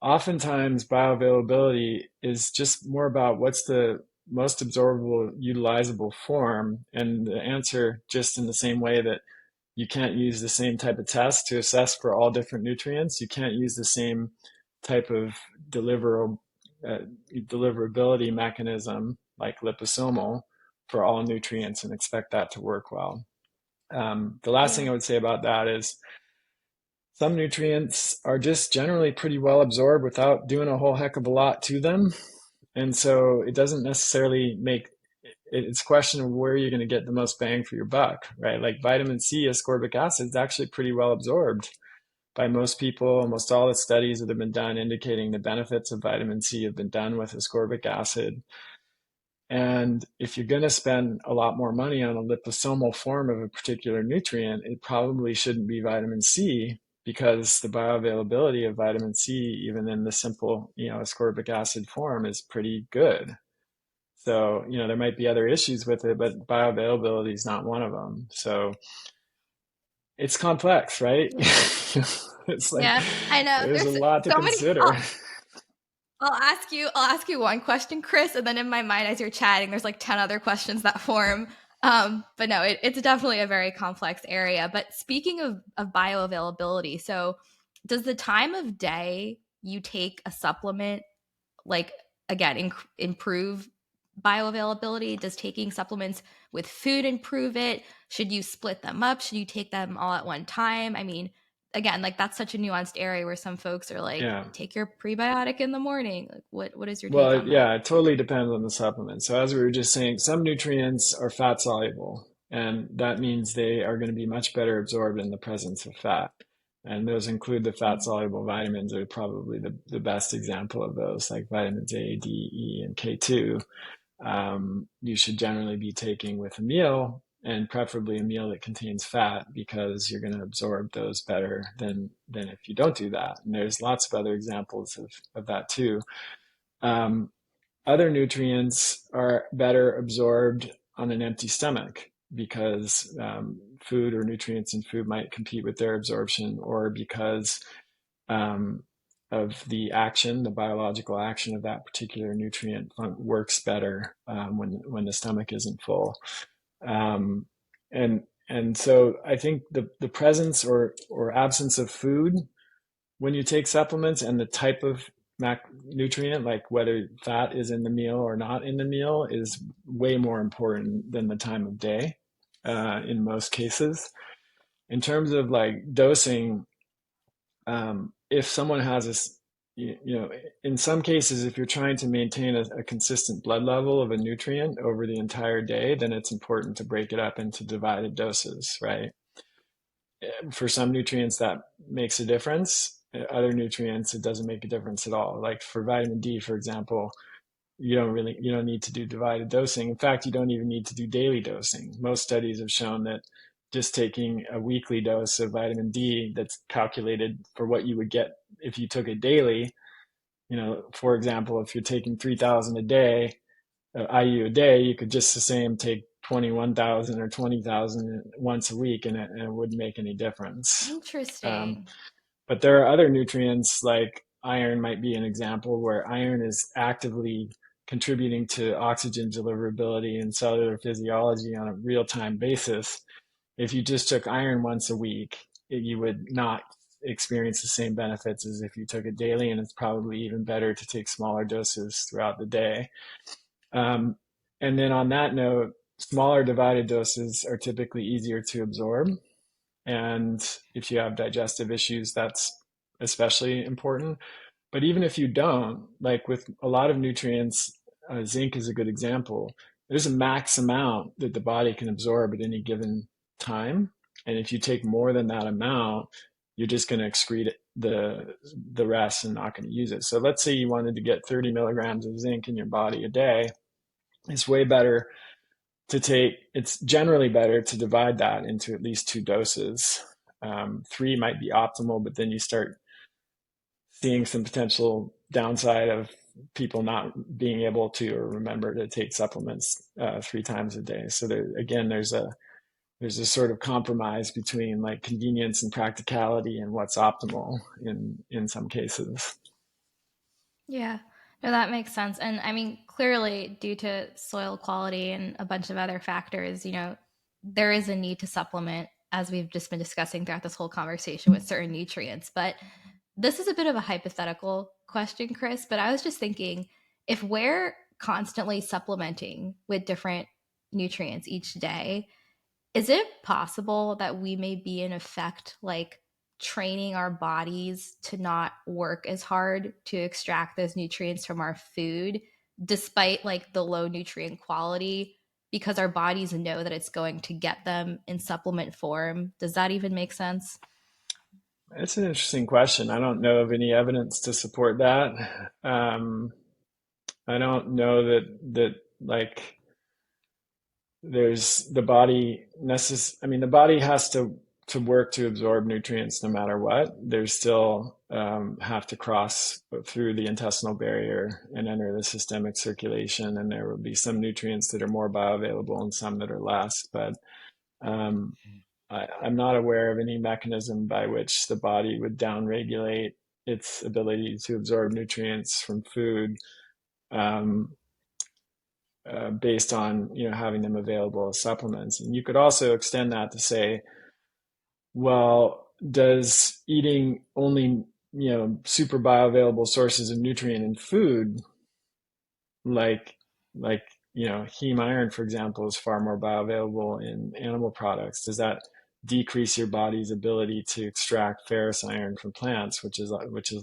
oftentimes bioavailability is just more about what's the most absorbable, utilizable form. And the answer, just in the same way that you can't use the same type of test to assess for all different nutrients, you can't use the same type of uh, deliverability mechanism like liposomal for all nutrients and expect that to work well. The last thing Yeah. I would say about that is some nutrients are just generally pretty well absorbed without doing a whole heck of a lot to them. And so it doesn't necessarily make it's a question of where you're going to get the most bang for your buck, right? Like vitamin C, ascorbic acid, is actually pretty well absorbed by most people. Almost all the studies that have been done indicating the benefits of vitamin C have been done with ascorbic acid. And if you're going to spend a lot more money on a liposomal form of a particular nutrient, it probably shouldn't be vitamin C, because the bioavailability of vitamin C, even in the simple, ascorbic acid form, is pretty good. So, there might be other issues with it, but bioavailability is not one of them. So it's complex, right? Yeah. It's like Yeah, I know. there's a There's lot to so many. consider. I'll ask you one question, Chris, and then in my mind as you're chatting, there's like 10 other questions that form. But no, it's definitely a very complex area. But speaking of bioavailability, so does the time of day you take a supplement like again improve bioavailability? Does taking supplements with food improve it? Should you split them up? Should you take them all at one time? I mean, again, like that's such a nuanced area where some folks are like, Yeah. take your prebiotic in the morning. Like what is your take Well, on that? yeah, it totally depends on the supplement. So as we were just saying, some nutrients are fat soluble, and that means they are going to be much better absorbed in the presence of fat. And those include the fat soluble vitamins are probably the best example of those, like vitamins A, D, E, and K2. You should generally be taking with a meal, and preferably a meal that contains fat, because you're going to absorb those better than if you don't do that. And there's lots of other examples of that too. Um, Other nutrients are better absorbed on an empty stomach, because food or nutrients in food might compete with their absorption, or because um, of the action, the biological action of that particular nutrient works better when the stomach isn't full. Um, and so I think the presence or absence of food when you take supplements, and the type of macronutrient, like whether fat is in the meal or not in the meal, is way more important than the time of day in most cases. In terms of like dosing, if someone has this, in some cases, if you're trying to maintain a consistent blood level of a nutrient over the entire day, then it's important to break it up into divided doses, right? For some nutrients that makes a difference. Other nutrients, it doesn't make a difference at all. Like for vitamin D, for example, you don't need to do divided dosing. In fact, you don't even need to do daily dosing. Most studies have shown that just taking a weekly dose of vitamin D that's calculated for what you would get if you took it daily, for example, if you're taking 3,000 a day, IU a day, you could just the same take 21,000 or 20,000 once a week, and it wouldn't make any difference. Um, Interesting. but there are other nutrients, like iron might be an example, where iron is actively contributing to oxygen deliverability and cellular physiology on a real time basis. If you just took iron once a week, you would not experience the same benefits as if you took it daily, and it's probably even better to take smaller doses throughout the day. Um, and then on that note, smaller divided doses are typically easier to absorb. And if you have digestive issues, that's especially important. But even if you don't, like with a lot of nutrients, zinc is a good example. There's a max amount that the body can absorb at any given time. And if you take more than that amount, you're just going to excrete the rest and not going to use it. So let's say you wanted to get 30 milligrams of zinc in your body a day. It's way better to take, it's generally better to divide that into at least two doses. Three might be optimal, but then you start seeing some potential downside of people not being able to or remember to take supplements 3 times a day. So there, again, there's a sort of compromise between like convenience and practicality and what's optimal in some cases. Yeah. No, that makes sense. And I mean, clearly, due to soil quality and a bunch of other factors, there is a need to supplement, as we've just been discussing throughout this whole conversation, with certain nutrients. But this is a bit of a hypothetical question, Chris, but I was just thinking, if we're constantly supplementing with different nutrients each day, is it possible that we may be in effect like training our bodies to not work as hard to extract those nutrients from our food despite like the low nutrient quality, because our bodies know that it's going to get them in supplement form? Does that even make sense? It's an interesting question. I don't know of any evidence to support that. Um, I don't know that like there's the body I mean, the body has to work to absorb nutrients no matter what. There's still have to cross through the intestinal barrier and enter the systemic circulation, and there will be some nutrients that are more bioavailable and some that are less. But um, I'm not aware of any mechanism by which the body would downregulate its ability to absorb nutrients from food, um, based on having them available as supplements. And you could also extend that to say, well, does eating only super bioavailable sources of nutrient in food, like like heme iron, for example, is far more bioavailable in animal products. Does that decrease your body's ability to extract ferrous iron from plants, which is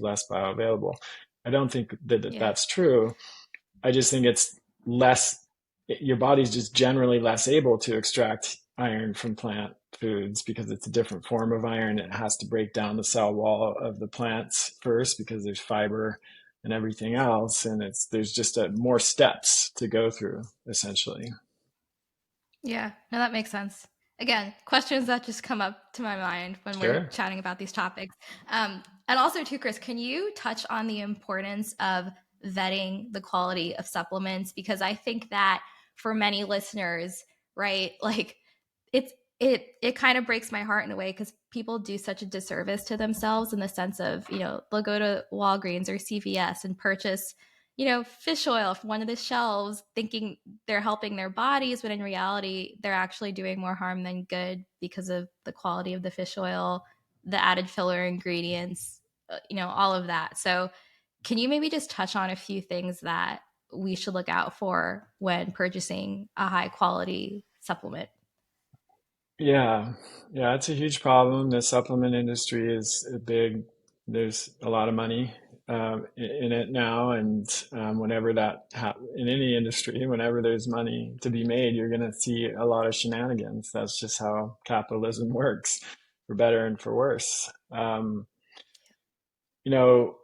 less bioavailable? I don't think that Yeah. that's true. I just think it's less, your body's just generally less able to extract iron from plant foods because it's a different form of iron. It has to break down the cell wall of the plants first because there's fiber and everything else. And there's just more steps to go through, essentially. Yeah, no, that makes sense. Again, questions that just come up to my mind when we're Sure. chatting about these topics. And also, too, Chris, can you touch on the importance of vetting the quality of supplements? Because I think that for many listeners, right, like it's it kind of breaks my heart in a way because people do such a disservice to themselves in the sense of they'll go to Walgreens or CVS and purchase fish oil from one of the shelves thinking they're helping their bodies, but in reality, they're actually doing more harm than good because of the quality of the fish oil, the added filler ingredients, all of that. So, can you maybe just touch on a few things that we should look out for when purchasing a high quality supplement? Yeah, yeah, it's a huge problem. The supplement industry is a big, there's a lot of money in it now. And whenever in any industry, whenever there's money to be made, you're going to see a lot of shenanigans. That's just how capitalism works, for better and for worse. You know,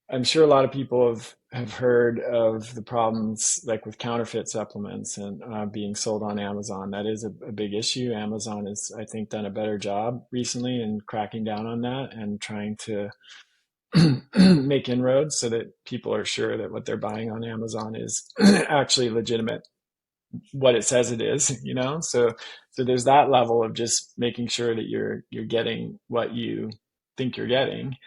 I'm sure a lot of people have heard of the problems like with counterfeit supplements and being sold on Amazon. That is a big issue. Amazon has, I think, done a better job recently in cracking down on that and trying to make inroads so that people are sure that what they're buying on Amazon is actually legitimate, what it says it is, So there's that level of just making sure that you're getting what you think you're getting.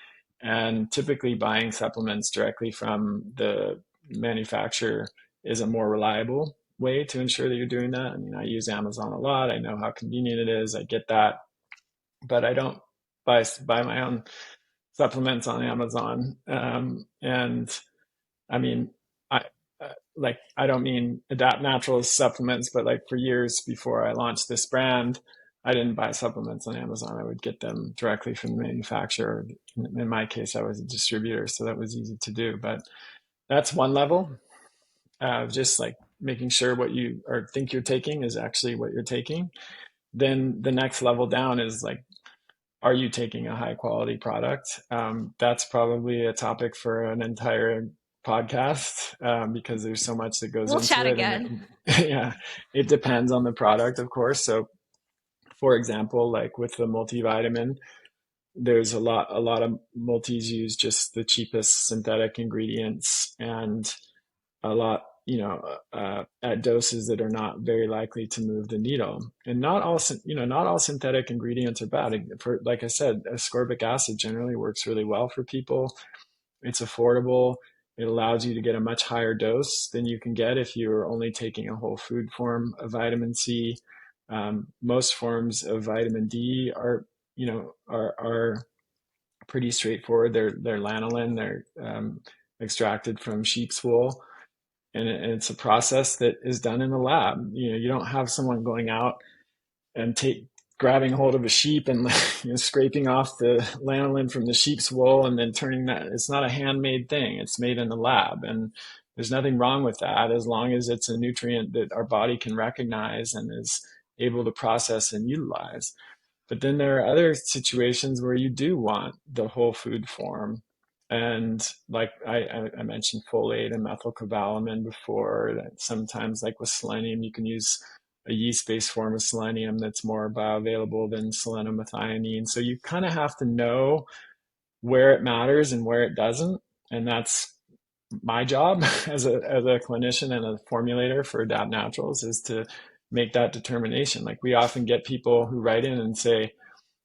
And typically buying supplements directly from the manufacturer is a more reliable way to ensure that you're doing that. I mean, I use Amazon a lot. I know how convenient it is. I get that, but I don't buy my own supplements on Amazon. And I mean, I I don't mean Adapt Naturals supplements, but like for years before I launched this brand, I didn't buy supplements on Amazon. I would get them directly from the manufacturer. In my case, I was a distributor, so that was easy to do. But that's one level, just like making sure what you or think you're taking is actually what you're taking. Then the next level down is like, are you taking a high quality product? That's probably a topic for an entire podcast, because there's so much that goes We'll chat into it, and again. yeah, it depends on the product, of course. So, for example, like with the multivitamin, there's a lot of multis use just the cheapest synthetic ingredients, and a lot, at doses that are not very likely to move the needle. And not all synthetic ingredients are bad. For, like I said, ascorbic acid generally works really well for people. It's affordable. It allows you to get a much higher dose than you can get if you're only taking a whole food form of vitamin C. Most forms of vitamin D are pretty straightforward. They're lanolin. They're extracted from sheep's wool, and it's a process that is done in the lab. You don't have someone going out and grabbing hold of a sheep and scraping off the lanolin from the sheep's wool and then turning that. It's not a handmade thing. It's made in the lab, and there's nothing wrong with that as long as it's a nutrient that our body can recognize and is able to process and utilize. But then there are other situations where you do want the whole food form. And like I mentioned folate and methylcobalamin before, that sometimes like with selenium, you can use a yeast-based form of selenium that's more bioavailable than selenium methionine. So you kind of have to know where it matters and where it doesn't. And that's my job as a clinician and a formulator for Adapt Naturals, is to make that determination. Like we often get people who write in and say,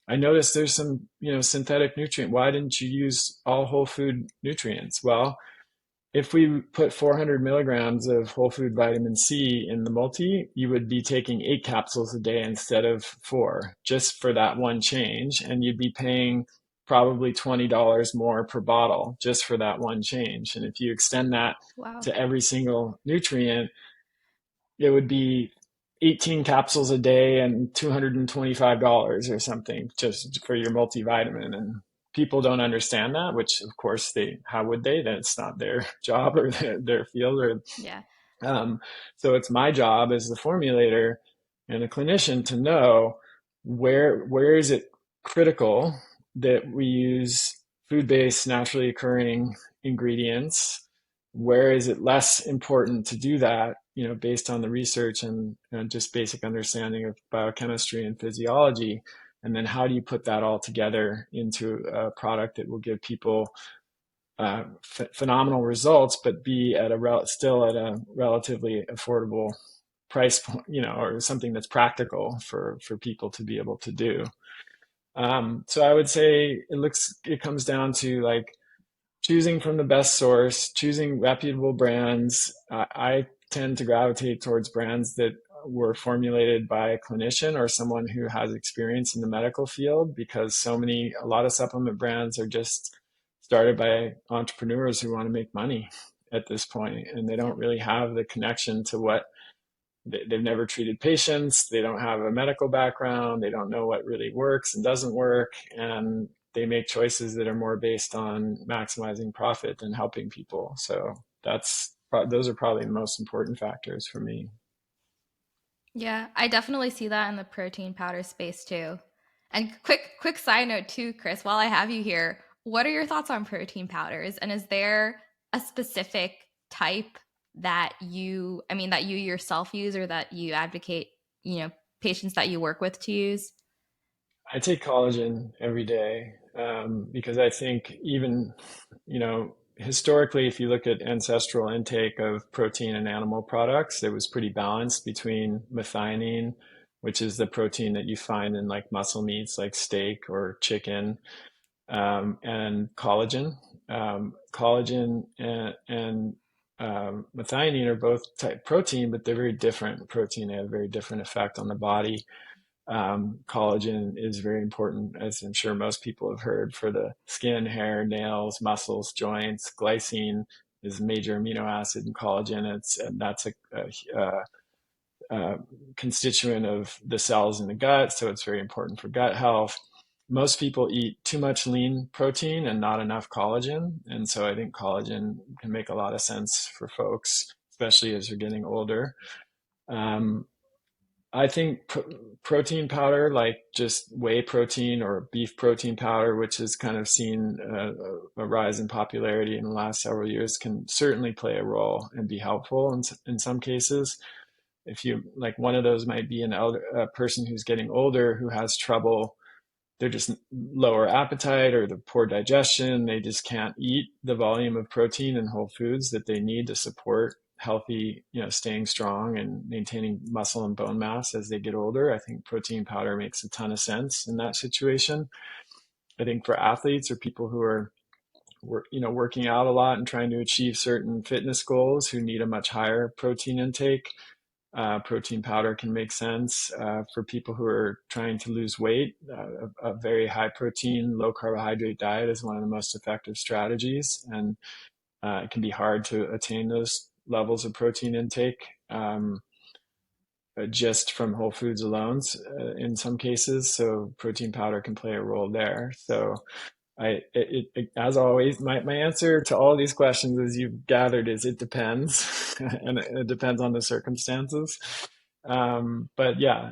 I noticed there's some, synthetic nutrient. Why didn't you use all whole food nutrients? Well, if we put 400 milligrams of whole food vitamin C in the multi, you would be taking 8 capsules a day instead of four, just for that one change. And you'd be paying probably $20 more per bottle just for that one change. And if you extend that Wow. to every single nutrient, it would be 18 capsules a day and $225 or something just for your multivitamin. And people don't understand that, which of course how would they? That's not their job or their field. Yeah. Um, so it's my job as the formulator and a clinician to know where is it critical that we use food-based, naturally occurring ingredients. Where is it less important to do that, based on the research and just basic understanding of biochemistry and physiology? And then how do you put that all together into a product that will give people phenomenal results, but be at still at a relatively affordable price point, or something that's practical for people to be able to do. So I would say it comes down to like choosing from the best source, choosing reputable brands. I tend to gravitate towards brands that were formulated by a clinician or someone who has experience in the medical field, because a lot of supplement brands are just started by entrepreneurs who want to make money at this point, and they don't Yep. really have the connection to what they've never treated patients. They don't have a medical background. They don't know what really works and doesn't work. And they make choices that are more based on maximizing profit than helping people. So those are probably the most important factors for me. Yeah, I definitely see that in the protein powder space too. And quick side note too, Chris, while I have you here, what are your thoughts on protein powders? And is there a specific type that you yourself use or that you advocate, patients that you work with to use? I take collagen every day, because I think even, historically, if you look at ancestral intake of protein and animal products, it was pretty balanced between methionine, which is the protein that you find in like muscle meats like steak or chicken, and collagen. Collagen and methionine are both type protein, but they're very different protein. They have a very different effect on the body. Collagen is very important, as I'm sure most people have heard, for the skin, hair, nails, muscles, joints. Glycine is a major amino acid in collagen. That's a constituent of the cells in the gut, so it's very important for gut health. Most people eat too much lean protein and not enough collagen, and so I think collagen can make a lot of sense for folks, especially as you're getting older. Um, I think protein powder, like just whey protein or beef protein powder, which has kind of seen a rise in popularity in the last several years, can certainly play a role and be helpful in some cases. If you like, one of those might be a person who's getting older who has trouble. They're just lower appetite or the poor digestion. They just can't eat the volume of protein and whole foods that they need to support healthy, staying strong and maintaining muscle and bone mass as they get older. I think protein powder makes a ton of sense in that situation. I think for athletes or people who are working out a lot and trying to achieve certain fitness goals who need a much higher protein intake, protein powder can make sense. For people who are trying to lose weight. A very high protein, low carbohydrate diet is one of the most effective strategies, and it can be hard to attain those levels of protein intake, just from whole foods alone, in some cases. So protein powder can play a role there. So as always, my answer to all these questions, as you've gathered, is it depends, and it depends on the circumstances. But yeah,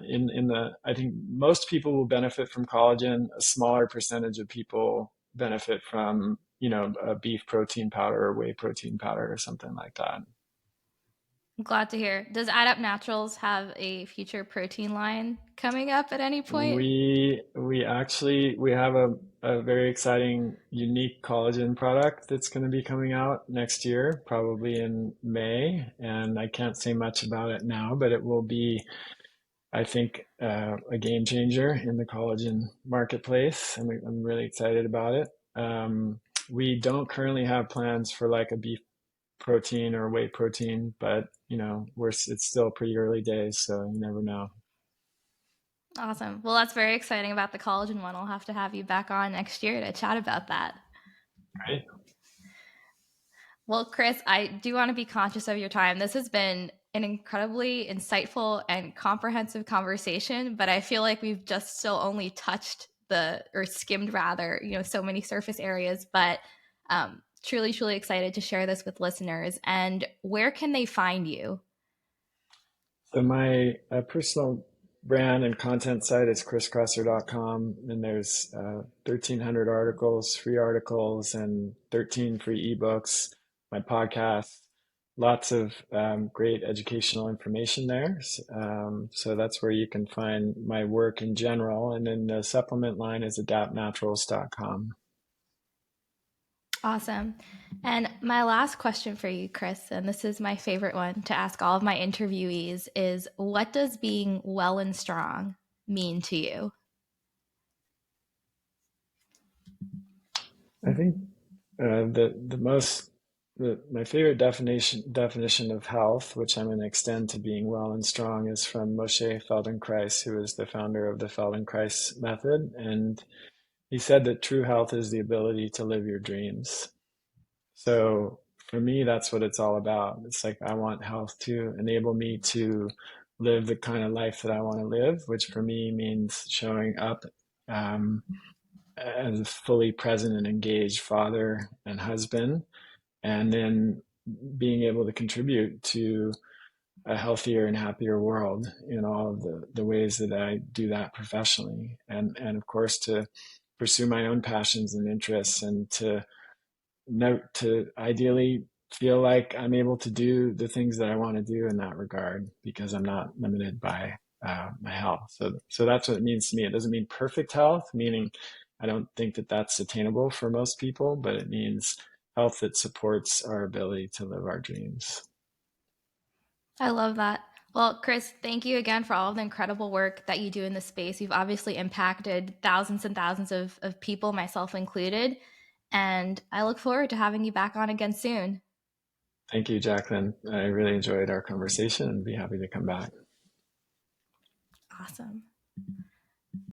I think most people will benefit from collagen. A smaller percentage of people benefit from, a beef protein powder or whey protein powder or something like that. I'm glad to hear. Does Add Up Naturals have a future protein line coming up at any point? We have a very exciting, unique collagen product that's going to be coming out next year, probably in May. And I can't say much about it now, but it will be I think, a game changer in the collagen marketplace. I'm really excited about it. We don't currently have plans for like a beef protein or whey protein, but it's still pretty early days, so you never know. Awesome. Well, that's very exciting about the collagen one. I'll have to have you back on next year to chat about that. Right? Well, Chris, I do want to be conscious of your time. This has been an incredibly insightful and comprehensive conversation, but I feel like we've just still only touched or skimmed rather, so many surface areas. But truly, truly excited to share this with listeners. And where can they find you? So my personal brand and content site is chriskresser.com, and there's 1,300 articles, free articles, and 13 free ebooks. My podcast, lots of great educational information there. So that's where you can find my work in general. And then the supplement line is adaptnaturals.com. Awesome. And my last question for you, Chris, and this is my favorite one to ask all of my interviewees, is what does being well and strong mean to you? I think my favorite definition of health, which I'm going to extend to being well and strong, is from Moshe Feldenkrais, who is the founder of the Feldenkrais method, and he said that true health is the ability to live your dreams. So for me, that's what it's all about. It's like I want health to enable me to live the kind of life that I want to live, which for me means showing up um, as a fully present and engaged father and husband, and then being able to contribute to a healthier and happier world in all of the ways that I do that professionally. And of course, to pursue my own passions and interests, and to ideally feel like I'm able to do the things that I want to do in that regard because I'm not limited by my health. So that's what it means to me. It doesn't mean perfect health, meaning I don't think that that's attainable for most people, but it means health that supports our ability to live our dreams. I love that. Well, Chris, thank you again for all of the incredible work that you do in this space. You've obviously impacted thousands and thousands of people, myself included. And I look forward to having you back on again soon. Thank you, Jacqueline. I really enjoyed our conversation and be happy to come back. Awesome.